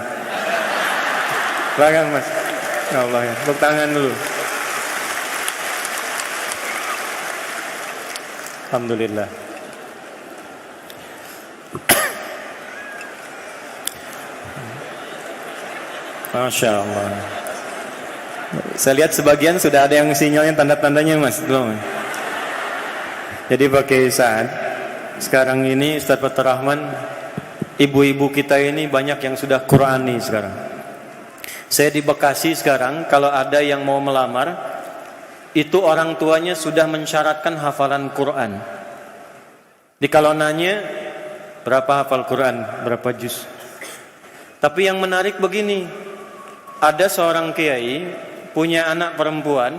Silakan mas. Ya Allah ya, tepuk tangan dulu. Alhamdulillah. Masya Allah. Saya lihat sebagian sudah ada yang sinyalnya tanda-tandanya mas, belum? Jadi pakai saat sekarang ini Ustaz Fathur Rahman, ibu-ibu kita ini banyak yang sudah Qurani sekarang. Saya di Bekasi sekarang, kalau ada yang mau melamar, itu orang tuanya sudah mensyaratkan hafalan Quran. Di kalau nanya berapa hafal Quran, berapa juz. Tapi yang menarik begini, ada seorang kiai punya anak perempuan,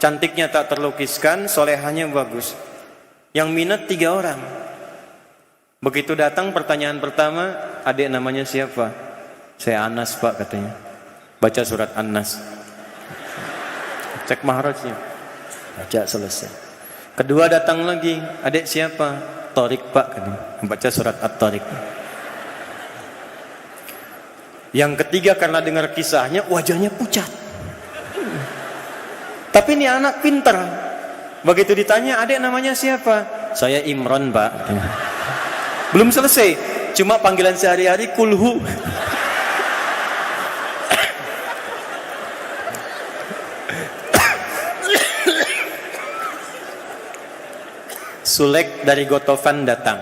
cantiknya tak terlukiskan, solehahnya bagus. Yang minat 3 orang. Begitu datang pertanyaan pertama, adik namanya siapa? Saya Anas pak katanya. Baca surat An-Nas. Cek mahrajnya. Baca selesai. Kedua datang lagi, adik siapa? Torik pak katanya. Baca surat At-Torik. Yang ketiga karena dengar kisahnya wajahnya pucat. Tapi ini anak pintar. Begitu ditanya, adik namanya siapa? Saya Imron pak. Belum selesai, cuma panggilan sehari-hari kulhu. Sulaik dari Ghatafan datang.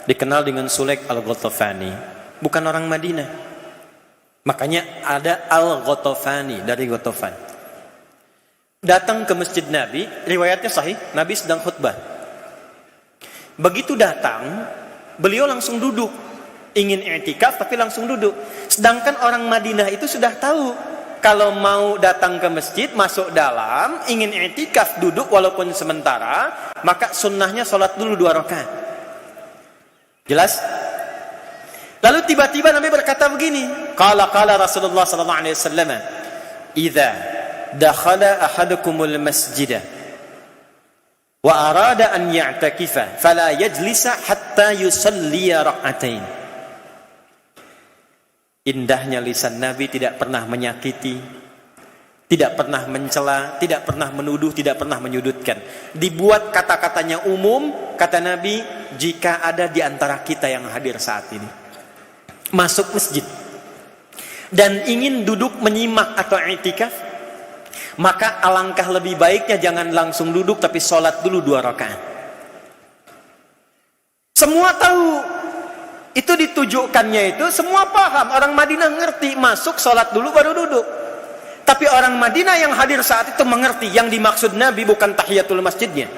Dikenal dengan Sulaik al-Ghatafani. Bukan orang Madinah. Makanya ada al-Ghatafani dari Ghatafan. Datang ke masjid Nabi, riwayatnya sahih, Nabi sedang khutbah. Begitu datang, beliau langsung duduk. Ingin i'tikaf tapi langsung duduk. Sedangkan orang Madinah itu sudah tahu, kalau mau datang ke masjid, masuk dalam, ingin i'tikaf duduk walaupun sementara, maka sunnahnya sholat dulu 2 rakaat. Jelas? Lalu tiba-tiba Nabi berkata begini, qala Rasulullah sallallahu alaihi wasallam, "Idza dakhala ahadukumul masjidah wa arada an ya'takifa fala yajlisa hatta yusalli rak'atain." Indahnya lisan Nabi tidak pernah menyakiti, tidak pernah mencela, tidak pernah menuduh, tidak pernah menyudutkan. Dibuat kata-katanya umum, kata Nabi, jika ada di antara kita yang hadir saat ini masuk masjid dan ingin duduk menyimak atau i'tikaf, maka alangkah lebih baiknya jangan langsung duduk tapi sholat dulu 2 rakaat. Semua tahu itu ditujukannya, itu semua paham. Orang Madinah ngerti, masuk sholat dulu baru duduk. Tapi orang Madinah yang hadir saat itu mengerti yang dimaksud Nabi bukan tahiyatul masjidnya.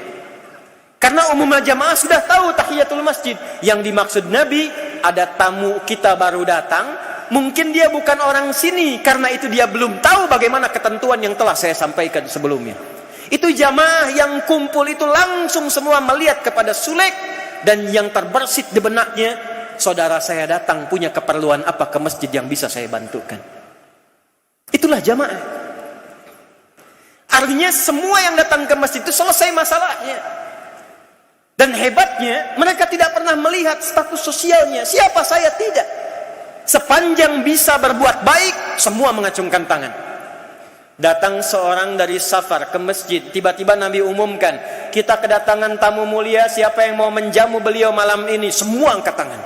Karena umumnya jamaah sudah tahu tahiyatul masjid. Yang dimaksud Nabi, ada tamu kita baru datang, mungkin dia bukan orang sini, karena itu dia belum tahu bagaimana ketentuan yang telah saya sampaikan sebelumnya. Itu jamaah yang kumpul itu langsung semua melihat kepada Sulaik, dan yang terbersit di benaknya, saudara saya datang punya keperluan apa ke masjid yang bisa saya bantukan. Itulah jamaah. Artinya semua yang datang ke masjid itu selesai masalahnya. Dan hebatnya, mereka tidak pernah melihat status sosialnya. Siapa saya? Tidak. Sepanjang bisa berbuat baik, semua mengacungkan tangan. Datang seorang dari safar ke masjid, tiba-tiba Nabi umumkan, kita kedatangan tamu mulia, siapa yang mau menjamu beliau malam ini? Semua angkat tangan.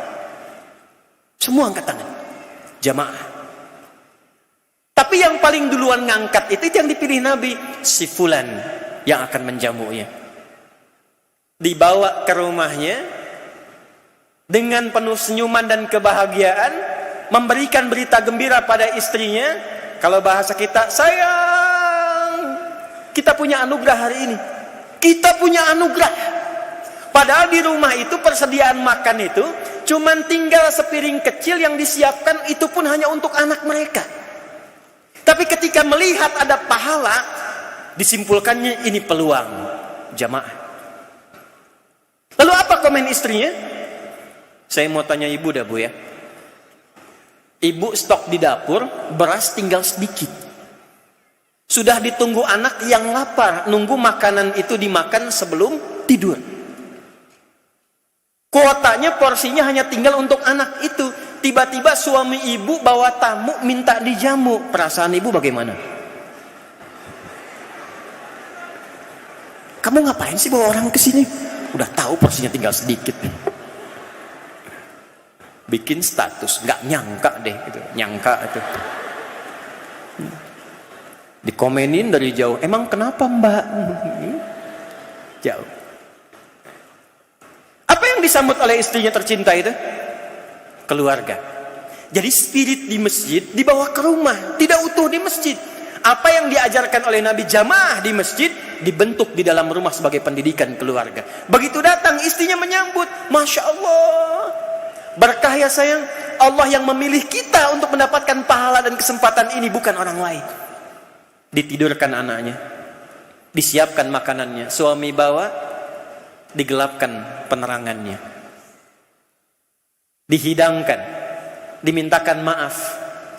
Semua angkat tangan. Jamaah. Tapi yang paling duluan ngangkat itu yang dipilih Nabi, si fulan yang akan menjamunya. Dibawa ke rumahnya dengan penuh senyuman dan kebahagiaan, memberikan berita gembira pada istrinya. Kalau bahasa kita, sayang, kita punya anugerah hari ini. Kita punya anugerah. Padahal di rumah itu persediaan makan itu cuman tinggal sepiring kecil yang disiapkan, itu pun hanya untuk anak mereka. Tapi ketika melihat ada pahala, disimpulkannya ini peluang jamaah. Lalu apa komen istrinya? Saya mau tanya ibu dah bu ya. Ibu stok di dapur, beras tinggal sedikit. Sudah ditunggu anak yang lapar, nunggu makanan itu dimakan sebelum tidur. Kuotanya, porsinya hanya tinggal untuk anak itu. Tiba-tiba suami ibu bawa tamu minta dijamu. Perasaan ibu bagaimana? Kamu ngapain sih bawa orang ke sini? Udah tahu porsinya tinggal sedikit. Bikin status, nggak nyangka deh, gitu. Nyangka itu. Dikomenin dari jauh. Emang kenapa mbak? Jauh. Apa yang disambut oleh istrinya tercinta itu? Keluarga. Jadi spirit di masjid dibawa ke rumah, tidak utuh di masjid. Apa yang diajarkan oleh Nabi jamaah di masjid dibentuk di dalam rumah sebagai pendidikan keluarga. Begitu datang, istrinya menyambut, Masya Allah, berkah ya sayang, Allah yang memilih kita untuk mendapatkan pahala dan kesempatan ini, bukan orang lain. Ditidurkan anaknya, disiapkan makanannya, suami bawa, digelapkan penerangannya, dihidangkan, dimintakan maaf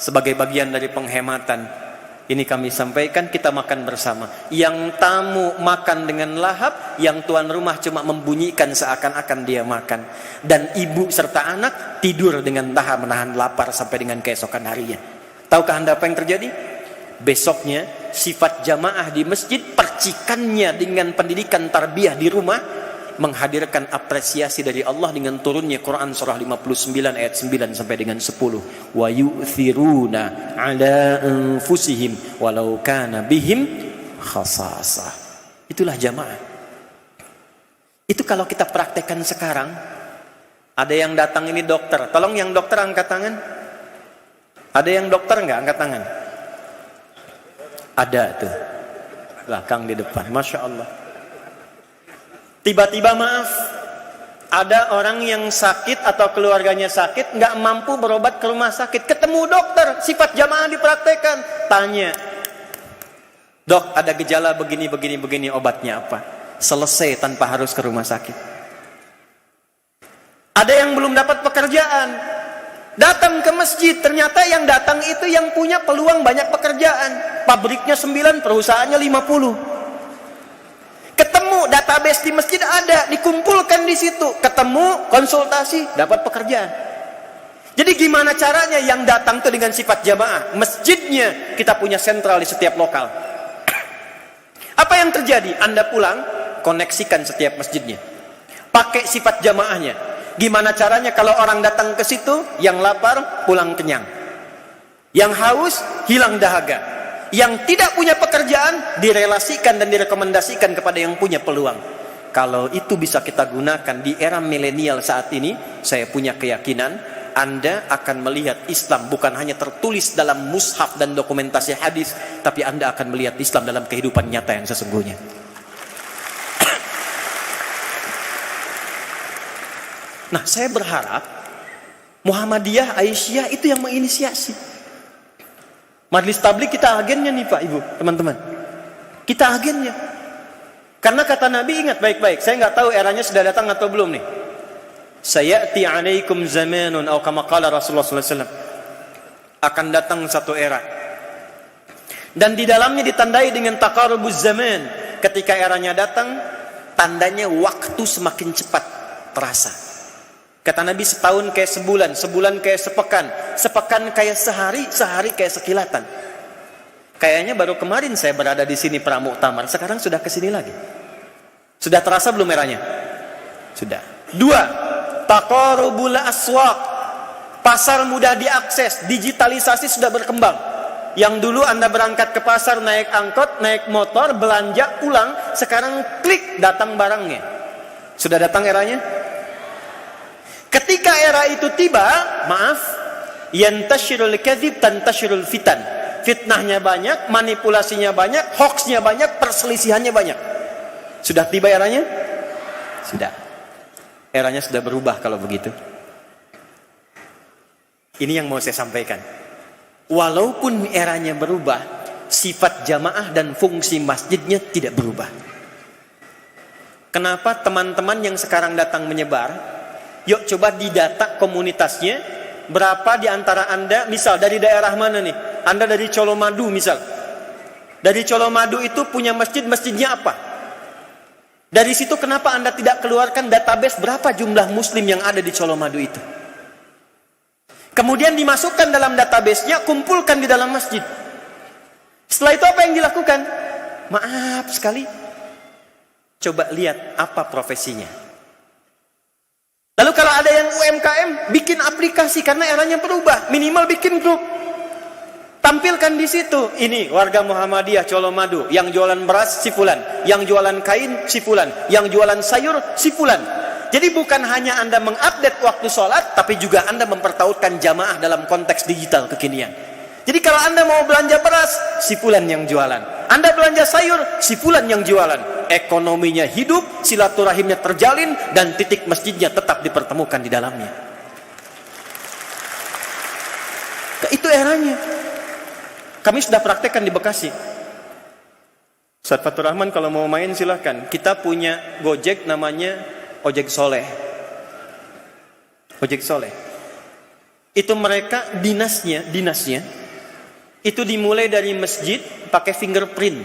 sebagai bagian dari penghematan. Ini kami sampaikan, kita makan bersama. Yang tamu makan dengan lahap, yang tuan rumah cuma membunyikan seakan-akan dia makan. Dan ibu serta anak tidur dengan menahan lapar sampai dengan keesokan harinya. Tahukah Anda apa yang terjadi? Besoknya sifat jamaah di masjid, percikannya dengan pendidikan tarbiyah di rumah, menghadirkan apresiasi dari Allah dengan turunnya Quran surah 59 ayat 9 sampai dengan 10. Wa yu'thiruna ala anfusihim walau kana bihim khasasah. Itulah jamaah. Itu kalau kita praktekkan sekarang, ada yang datang ini dokter. Tolong yang dokter angkat tangan. Ada yang dokter enggak angkat tangan? Ada tuh. Belakang di depan. Masya Allah. Tiba-tiba maaf, ada orang yang sakit atau keluarganya sakit, nggak mampu berobat ke rumah sakit, ketemu dokter, sifat jamaah dipraktekkan, tanya, dok ada gejala begini, obatnya apa? Selesai tanpa harus ke rumah sakit. Ada yang belum dapat pekerjaan, datang ke masjid, ternyata yang datang itu yang punya peluang banyak pekerjaan, pabriknya 9, perusahaannya 50. Ketemu database di masjid ada, dikumpulkan di situ, ketemu konsultasi, dapat pekerjaan. Jadi gimana caranya yang datang itu dengan sifat jamaah? Masjidnya kita punya sentral di setiap lokal. Apa yang terjadi? Anda pulang, koneksikan setiap masjidnya, pakai sifat jamaahnya. Gimana caranya kalau orang datang ke situ, yang lapar pulang kenyang, yang haus hilang dahaga, yang tidak punya pekerjaan direlasikan dan direkomendasikan kepada yang punya peluang. Kalau itu bisa kita gunakan di era milenial saat ini, saya punya keyakinan Anda akan melihat Islam bukan hanya tertulis dalam mushaf dan dokumentasi hadis, tapi Anda akan melihat Islam dalam kehidupan nyata yang sesungguhnya. Nah, saya berharap Muhammadiyah, Aisyah itu yang menginisiasi. Majelis tabligh kita agennya nih Pak Ibu, teman-teman. Kita agennya. Karena kata Nabi, ingat baik-baik, saya nggak tahu eranya sudah datang atau belum nih. Sayati 'alaikum zamanun atau kama qala Rasulullah sallallahu alaihi wasallam. Akan datang satu era. Dan di dalamnya ditandai dengan taqarubuz zaman. Ketika eranya datang, tandanya waktu semakin cepat terasa. Kata Nabi, setahun kayak sebulan, sebulan kayak sepekan, sepekan kayak sehari, sehari kayak sekilatan. Kayaknya baru kemarin saya berada di sini Pramuktamar, sekarang sudah ke sini lagi. Sudah terasa belum eranya? Sudah. 2, taqarubul aswaq. Pasar mudah diakses, digitalisasi sudah berkembang. Yang dulu Anda berangkat ke pasar naik angkot, naik motor, belanja, pulang, sekarang klik datang barangnya. Sudah datang eranya? Ketika era itu tiba, maaf, yantashirul kadzib tantashirul fitan. Fitnahnya banyak, manipulasinya banyak, hoaxnya banyak, perselisihannya banyak. Sudah tiba eranya? Sudah. Eranya sudah berubah kalau begitu. Ini yang mau saya sampaikan. Walaupun eranya berubah, sifat jamaah dan fungsi masjidnya tidak berubah. Kenapa teman-teman yang sekarang datang menyebar? Yuk coba didata komunitasnya, berapa di antara Anda, misal dari daerah mana nih? Anda dari Colomadu misal. Dari Colomadu itu punya masjid, masjidnya apa? Dari situ kenapa Anda tidak keluarkan database berapa jumlah muslim yang ada di Colomadu itu? Kemudian dimasukkan dalam database-nya, kumpulkan di dalam masjid. Setelah itu apa yang dilakukan? Maaf sekali. Coba lihat apa profesinya. Lalu kalau ada yang UMKM, bikin aplikasi karena eranya berubah. Minimal bikin grup. Tampilkan di situ. Ini warga Muhammadiyah Colomadu. Yang jualan beras, si fulan. Yang jualan kain, si fulan. Yang jualan sayur, si fulan. Jadi bukan hanya Anda mengupdate waktu sholat, tapi juga Anda mempertautkan jamaah dalam konteks digital kekinian. Jadi kalau Anda mau belanja beras, si fulan yang jualan. Anda belanja sayur, si fulan yang jualan. Ekonominya hidup, silaturahimnya terjalin, dan titik masjidnya tetap dipertemukan di dalamnya. Itu eranya. Kami sudah praktekkan di Bekasi. Ustaz Fatur Rahman kalau mau main silahkan. Kita punya Gojek namanya Ojek Soleh. Ojek Soleh. Itu mereka dinasnya itu dimulai dari masjid pakai fingerprint.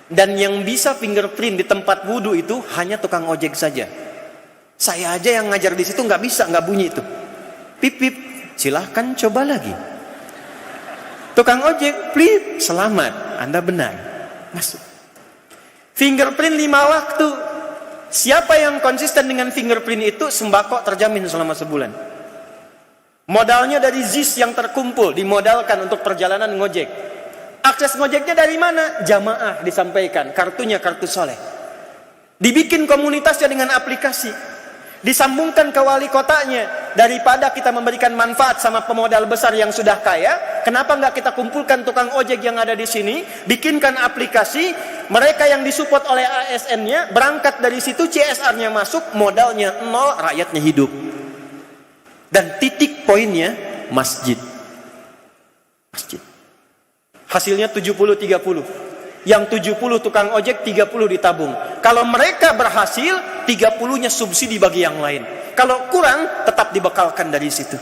Dan yang bisa fingerprint di tempat wudhu itu hanya tukang ojek saja. Saya aja yang ngajar di situ nggak bisa, nggak bunyi itu. Pip pip, silahkan coba lagi. Tukang ojek, plip, selamat, Anda benar, masuk. Fingerprint 5 waktu. Siapa yang konsisten dengan fingerprint itu, sembako terjamin selama sebulan. Modalnya dari ZIS yang terkumpul, dimodalkan untuk perjalanan ngojek. Akses ngojeknya dari mana? Jamaah disampaikan, kartunya kartu soleh. Dibikin komunitasnya dengan aplikasi. Disambungkan ke wali kotanya. Daripada kita memberikan manfaat sama pemodal besar yang sudah kaya, kenapa nggak kita kumpulkan tukang ojek yang ada di sini, bikinkan aplikasi, mereka yang disupport oleh ASN-nya, berangkat dari situ, CSR-nya masuk, modalnya 0, rakyatnya hidup. Dan titik poinnya masjid. Masjid. Hasilnya 70-30. Yang 70 tukang ojek, 30 ditabung. Kalau mereka berhasil, 30-nya subsidi bagi yang lain. Kalau kurang, tetap dibekalkan dari situ.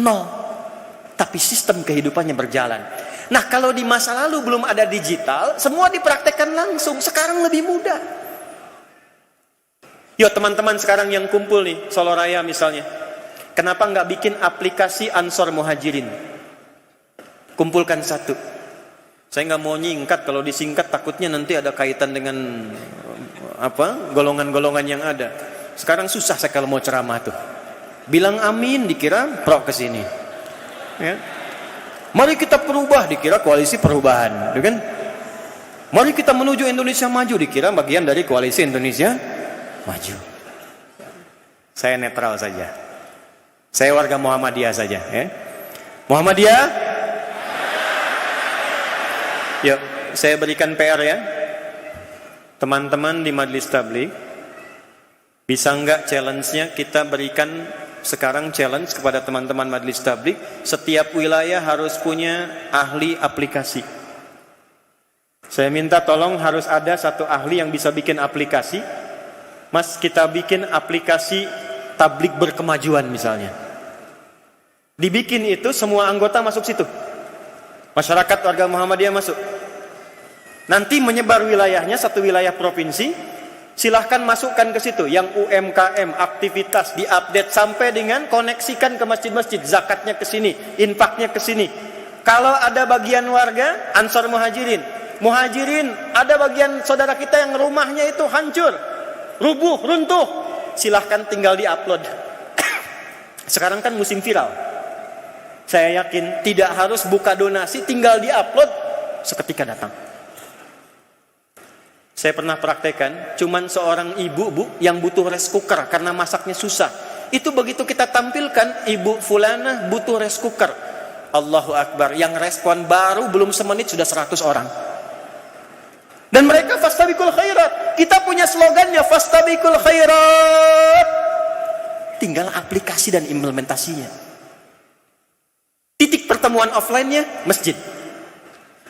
0. Tapi sistem kehidupannya berjalan. Nah, kalau di masa lalu belum ada digital, semua dipraktekkan langsung. Sekarang lebih mudah. Yuk teman-teman sekarang yang kumpul nih, Solo Raya misalnya. Kenapa nggak bikin aplikasi Ansor Muhajirin? Kumpulkan satu. Saya nggak mau nyingkat, kalau disingkat takutnya nanti ada kaitan dengan golongan-golongan yang ada. Sekarang susah saya kalau mau ceramah tuh. Bilang amin dikira pro ke sini. Ya. Mari kita berubah dikira koalisi perubahan, kan? Mari kita menuju Indonesia maju dikira bagian dari koalisi Indonesia maju. Saya netral saja. Saya warga Muhammadiyah saja, ya. Muhammadiyah. Yuk, saya berikan PR ya. Teman-teman di Majelis Tabligh, bisa enggak challenge-nya kita berikan sekarang challenge kepada teman-teman Majelis Tabligh, setiap wilayah harus punya ahli aplikasi. Saya minta tolong harus ada satu ahli yang bisa bikin aplikasi. Mas, kita bikin aplikasi tabligh berkemajuan misalnya. Dibikin itu semua anggota masuk situ. Masyarakat warga Muhammadiyah masuk. Nanti menyebar wilayahnya, satu wilayah provinsi. Silahkan masukkan ke situ. Yang UMKM, aktivitas diupdate sampai dengan koneksikan ke masjid-masjid. Zakatnya ke sini, infaknya ke sini. Kalau ada bagian warga, Ansor Muhajirin. Muhajirin, ada bagian saudara kita yang rumahnya itu hancur, rubuh, runtuh, silahkan tinggal di-upload. Sekarang kan musim viral. Saya yakin tidak harus buka donasi, tinggal di-upload, seketika datang. Saya pernah praktekkan, cuman seorang ibu yang butuh rice cooker karena masaknya susah. Itu begitu kita tampilkan, ibu fulana butuh rice cooker. Allahu Akbar, yang respon baru belum semenit sudah 100 orang. Dan mereka fastabiqul khairat. Kita punya slogannya fastabiqul khairat. Tinggal aplikasi dan implementasinya. Titik pertemuan offline-nya masjid.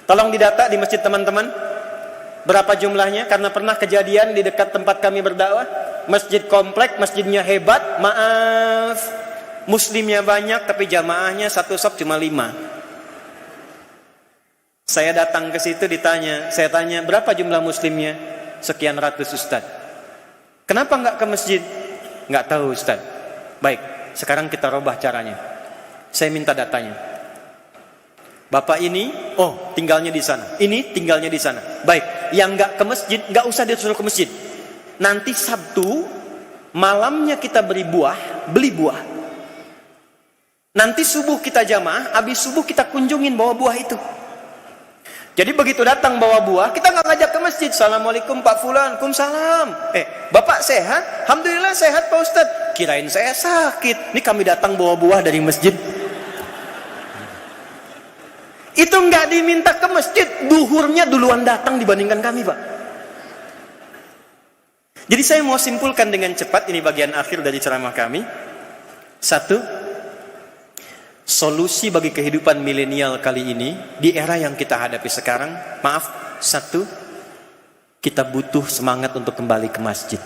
Tolong didata di masjid teman-teman. Berapa jumlahnya? Karena pernah kejadian di dekat tempat kami berdakwah. Masjid komplek, masjidnya hebat. Maaf, muslimnya banyak tapi jamaahnya satu sop cuma 5. Saya datang ke situ ditanya, saya tanya berapa jumlah muslimnya? Sekian ratus Ustaz. Kenapa enggak ke masjid? Enggak tahu Ustaz. Baik, sekarang kita rubah caranya. Saya minta datanya. Bapak ini, oh tinggalnya di sana. Ini tinggalnya di sana. Baik, yang enggak ke masjid, enggak usah disuruh ke masjid. Nanti Sabtu malamnya kita beli buah. Nanti subuh kita jamaah, habis subuh kita kunjungin bawa buah itu. Jadi begitu datang bawa buah, kita nggak ngajak ke masjid. Assalamualaikum Pak Fulan, Waalaikumsalam. Bapak sehat? Alhamdulillah sehat Pak Ustadz. Kirain saya sakit. Ini kami datang bawa buah dari masjid. Itu nggak diminta ke masjid, duhurnya duluan datang dibandingkan kami, Pak. Jadi saya mau simpulkan dengan cepat, ini bagian akhir dari ceramah kami. Satu, solusi bagi kehidupan milenial kali ini, di era yang kita hadapi sekarang, satu, kita butuh semangat untuk kembali ke masjid.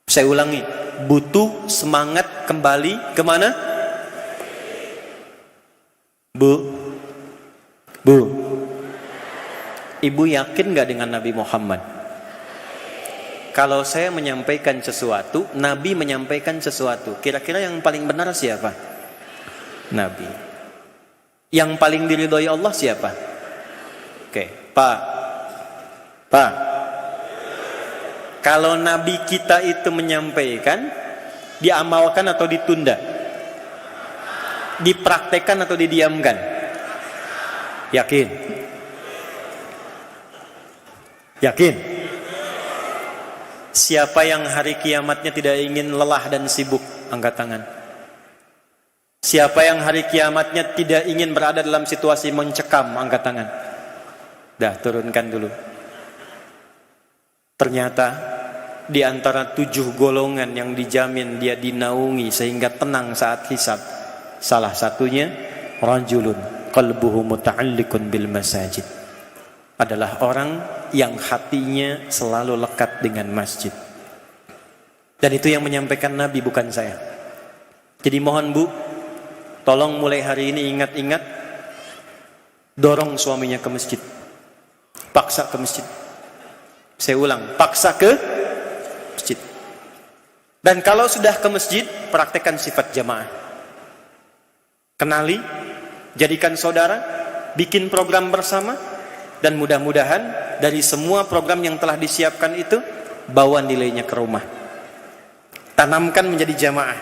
Saya ulangi, butuh semangat kembali kemana? Bu, Ibu yakin gak dengan Nabi Muhammad? Kalau saya menyampaikan sesuatu, Nabi menyampaikan sesuatu, kira-kira yang paling benar siapa? Nabi. Yang paling diridhoi Allah siapa? Oke, Pak. Kalau Nabi kita itu menyampaikan, diamalkan atau ditunda? Dipraktekkan atau didiamkan? Yakin? Yakin? Siapa yang hari kiamatnya tidak ingin lelah dan sibuk? Angkat tangan. Siapa yang hari kiamatnya tidak ingin berada dalam situasi mencekam? Angkat tangan. Dah, turunkan dulu. Ternyata di antara 7 golongan yang dijamin dia dinaungi sehingga tenang saat hisab, salah satunya rajulun qalbuhu muta'alliqun bil masajid, adalah orang yang hatinya selalu lekat dengan masjid. Dan itu yang menyampaikan Nabi, bukan saya. Jadi mohon Bu, tolong mulai hari ini ingat-ingat, dorong suaminya ke masjid, paksa ke masjid. Saya ulang, paksa ke masjid. Dan kalau sudah ke masjid, praktekkan sifat jamaah. Kenali, jadikan saudara, bikin program bersama, dan mudah-mudahan dari semua program yang telah disiapkan itu, bawa nilainya ke rumah. Tanamkan menjadi jamaah.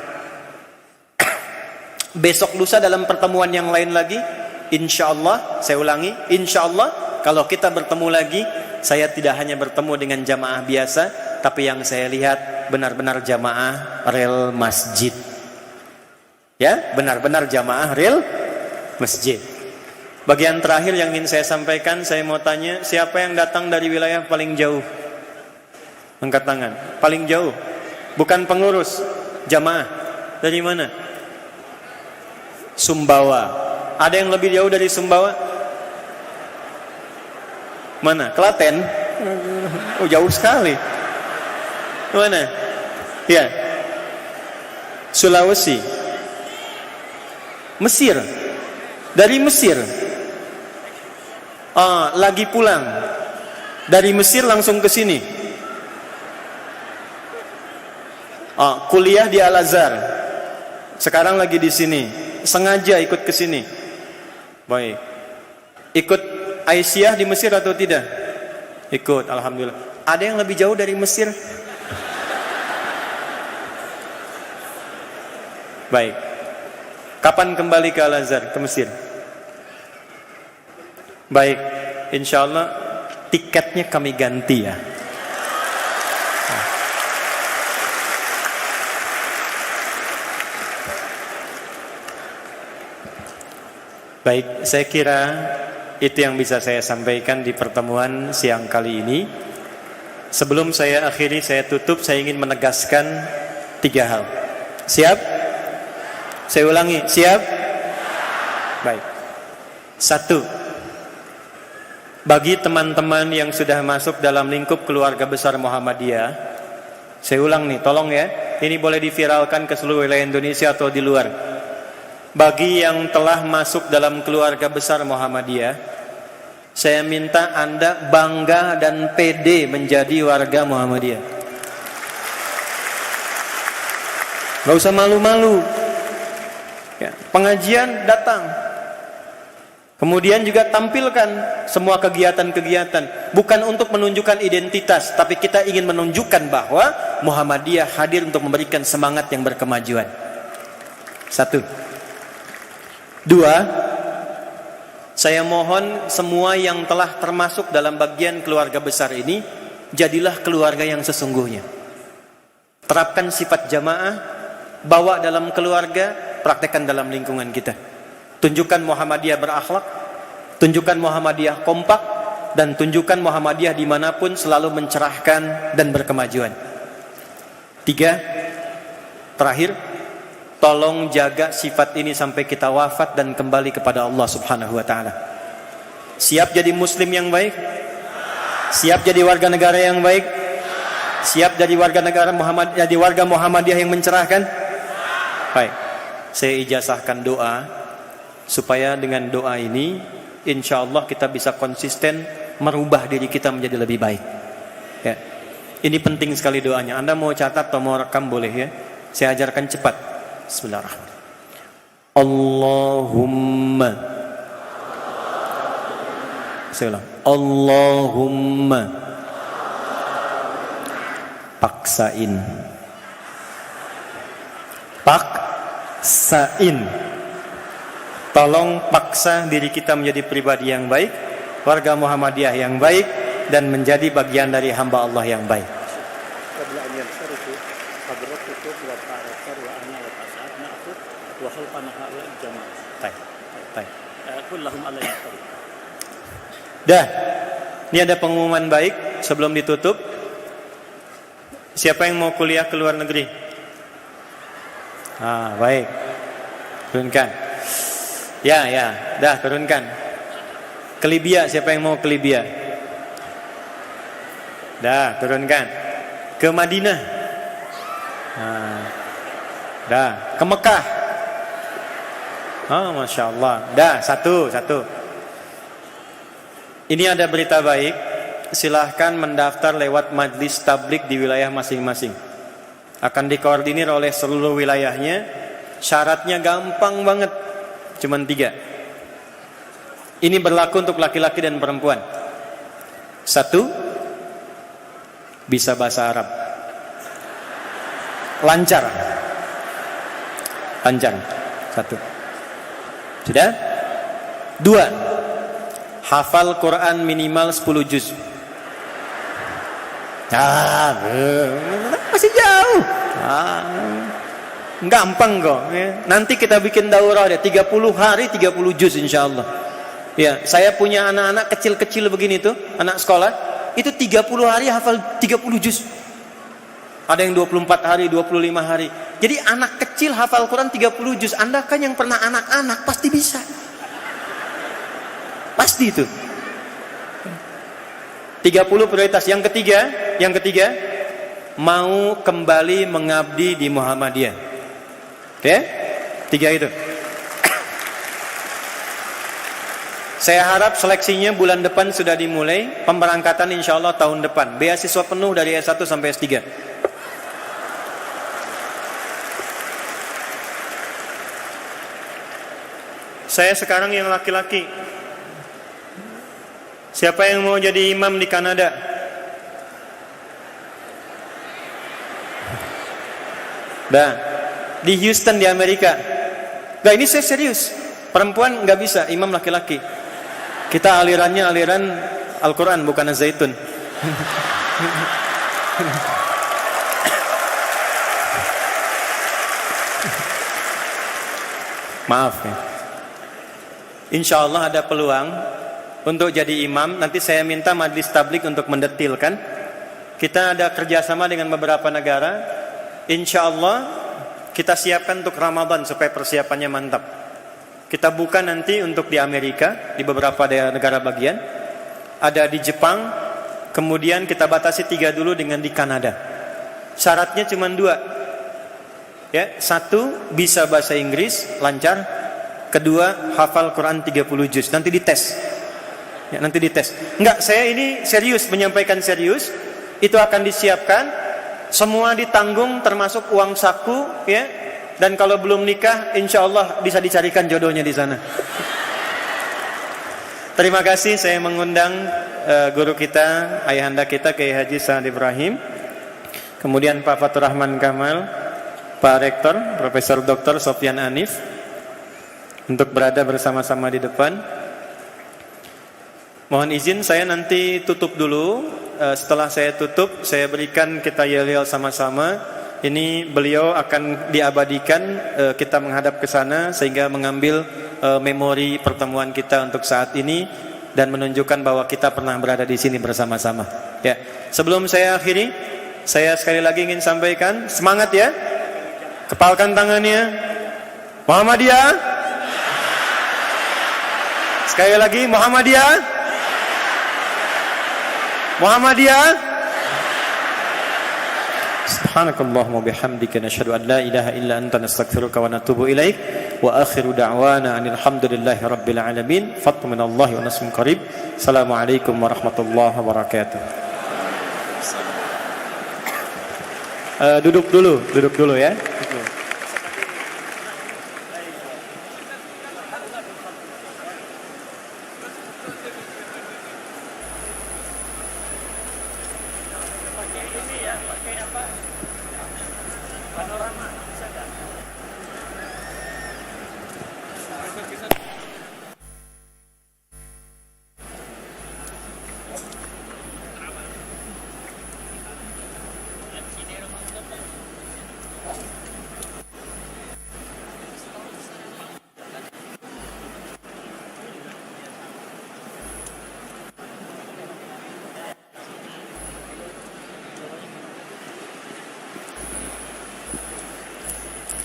Besok lusa dalam pertemuan yang lain lagi, insya Allah, saya ulangi, insya Allah, kalau kita bertemu lagi, saya tidak hanya bertemu dengan jamaah biasa, tapi yang saya lihat benar-benar jamaah rel masjid. Ya, benar-benar jamaah rel masjid. Bagian terakhir yang ingin saya sampaikan, saya mau tanya, siapa yang datang dari wilayah paling jauh? Angkat tangan. Paling jauh. Bukan pengurus, jamaah. Dari mana? Sumbawa. Ada yang lebih jauh dari Sumbawa? Mana? Klaten? Oh, jauh sekali. Mana? Ya. Sulawesi. Mesir. Dari Mesir. Lagi pulang. Dari Mesir langsung ke sini. Kuliah di Al-Azhar. Sekarang lagi di sini. Sengaja ikut ke sini. Baik. Ikut Aisyah di Mesir atau tidak? Ikut, alhamdulillah. Ada yang lebih jauh dari Mesir? Baik. Kapan kembali ke Al-Azhar, ke Mesir? Baik, insya Allah tiketnya kami ganti ya. Baik, saya kira itu yang bisa saya sampaikan di pertemuan siang kali ini. Sebelum saya akhiri, saya tutup, saya ingin menegaskan 3 hal. Siap? Saya ulangi, siap? Baik. 1. Bagi teman-teman yang sudah masuk dalam lingkup keluarga besar Muhammadiyah, saya ulang nih, tolong ya, ini boleh diviralkan ke seluruh wilayah Indonesia atau di luar. Bagi yang telah masuk dalam keluarga besar Muhammadiyah, saya minta Anda bangga dan pede menjadi warga Muhammadiyah. Gak usah malu-malu ya, pengajian datang, kemudian juga tampilkan semua kegiatan-kegiatan, bukan untuk menunjukkan identitas, tapi kita ingin menunjukkan bahwa Muhammadiyah hadir untuk memberikan semangat yang berkemajuan. 1. 2, saya mohon semua yang telah termasuk dalam bagian keluarga besar ini, jadilah keluarga yang sesungguhnya. Terapkan sifat jamaah, bawa dalam keluarga, praktekkan dalam lingkungan kita. Tunjukkan Muhammadiyah berakhlak, Tunjukkan Muhammadiyah kompak, dan tunjukkan Muhammadiyah dimanapun selalu mencerahkan dan berkemajuan. 3, terakhir, tolong jaga sifat ini sampai kita wafat dan kembali kepada Allah Subhanahu wa taala. Siap jadi muslim yang baik? Siap jadi warga negara yang baik? Siap jadi warga negara jadi warga Muhammadiyah yang mencerahkan? Baik. Saya ijazahkan doa supaya dengan doa ini insyaallah kita bisa konsisten merubah diri kita menjadi lebih baik. Ya. Ini penting sekali doanya. Anda mau catat atau mau rekam boleh ya. Saya ajarkan cepat. Bismillahirrahmanirrahim. Allahumma. Saya ulang. Allahumma paksain. Tolong paksa diri kita menjadi pribadi yang baik, warga Muhammadiyah yang baik, dan menjadi bagian dari hamba Allah yang baik. Dah, ini ada pengumuman baik sebelum ditutup. Siapa yang mau kuliah ke luar negeri? Baik. Turunkan. Ya, dah turunkan. Ke Libya, siapa yang mau ke Libya? Dah, turunkan. Ke Madinah. Dah, ke Mekah. Masya Allah. Dah, satu. Ini ada berita baik. Silahkan mendaftar lewat majlis tablik di wilayah masing-masing. Akan dikoordinir oleh seluruh wilayahnya. Syaratnya gampang banget. Cuman 3. Ini berlaku untuk laki-laki dan perempuan. 1, bisa bahasa Arab. Lancar. 1. Sudah? 2, hafal Quran minimal 10 juz. Masih jauh. Gampang kok ya. Nanti kita bikin daurah deh 30 hari 30 juz insyaallah. Ya, saya punya anak-anak kecil-kecil begini tuh, anak sekolah, itu 30 hari hafal 30 juz. Ada yang 24 hari, 25 hari. Jadi anak kecil hafal Quran 30 juz. Anda kan yang pernah anak-anak pasti bisa. Pasti itu. 30 prioritas. Yang ketiga, mau kembali mengabdi di Muhammadiyah. Oke? 3 itu. Saya harap seleksinya bulan depan sudah dimulai. Pemberangkatan insya Allah tahun depan. Beasiswa penuh dari S1 sampai S3. Saya sekarang yang laki-laki. Siapa yang mau jadi imam di Kanada? Dah. Di Houston di Amerika. Nah, ini saya serius. Perempuan nggak bisa, imam laki-laki. Kita alirannya aliran Al-Quran bukan Az-Zaitun. Maaf ya. Insya Allah ada peluang untuk jadi imam. Nanti saya minta majlis tablik untuk mendetilkan. Kita ada kerjasama dengan beberapa negara. Insya Allah kita siapkan untuk Ramadan supaya persiapannya mantap. Kita buka nanti untuk di Amerika, di beberapa negara bagian. Ada di Jepang. Kemudian kita batasi 3 dulu dengan di Kanada. Syaratnya cuma 2. Ya, 1 bisa bahasa Inggris lancar. 2 hafal Quran 30 juz. Nanti dites. Ya, nanti dites. Enggak, saya ini serius menyampaikan serius. Itu akan disiapkan. Semua ditanggung termasuk uang saku ya. Dan kalau belum nikah insya Allah bisa dicarikan jodohnya di sana. Terima kasih saya mengundang guru kita, ayahanda kita Kiai Haji Sa'ad Ibrahim. Kemudian Pak Fatur Rahman Kamal, Pak Rektor Profesor Dr. Sofyan Anif untuk berada bersama-sama di depan. Mohon izin saya nanti tutup dulu. Setelah saya tutup, saya berikan kita yel-yel sama-sama Ini beliau akan diabadikan, kita menghadap ke sana sehingga mengambil memori pertemuan kita untuk saat ini dan menunjukkan bahwa kita pernah berada di sini bersama-sama. Ya, sebelum saya akhiri, saya sekali lagi ingin sampaikan semangat ya. Kepalkan tangannya. Muhammadiyah. Sekali lagi Muhammadiyah. Muhammadiyah. Subhanakallahumma bihamdika nashhadu an la ilaha illa anta nastaghfiruka wa natubu ilaik wa akhiru da'wana anil hamdulillahi rabbil alamin. Fathu minallahi wa nasrun qarib. Assalamualaikum warahmatullahi wabarakatuh. Duduk dulu ya.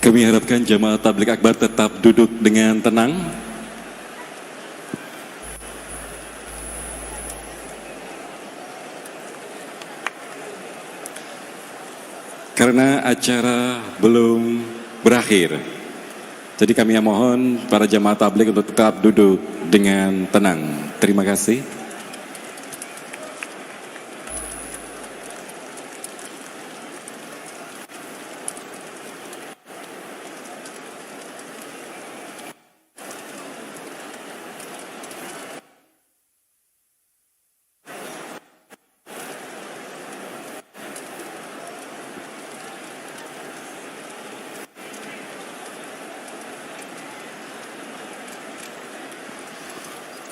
Kami harapkan jamaah tabligh akbar tetap duduk dengan tenang. Karena acara belum berakhir. Jadi kami mohon para jamaah tabligh untuk tetap duduk dengan tenang. Terima kasih.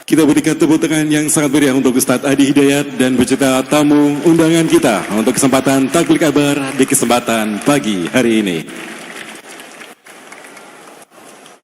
Kita berikan tepuk tangan yang sangat meriah untuk Ustadz Adi Hidayat dan beserta tamu undangan kita untuk kesempatan tabligh akbar di kesempatan pagi hari ini.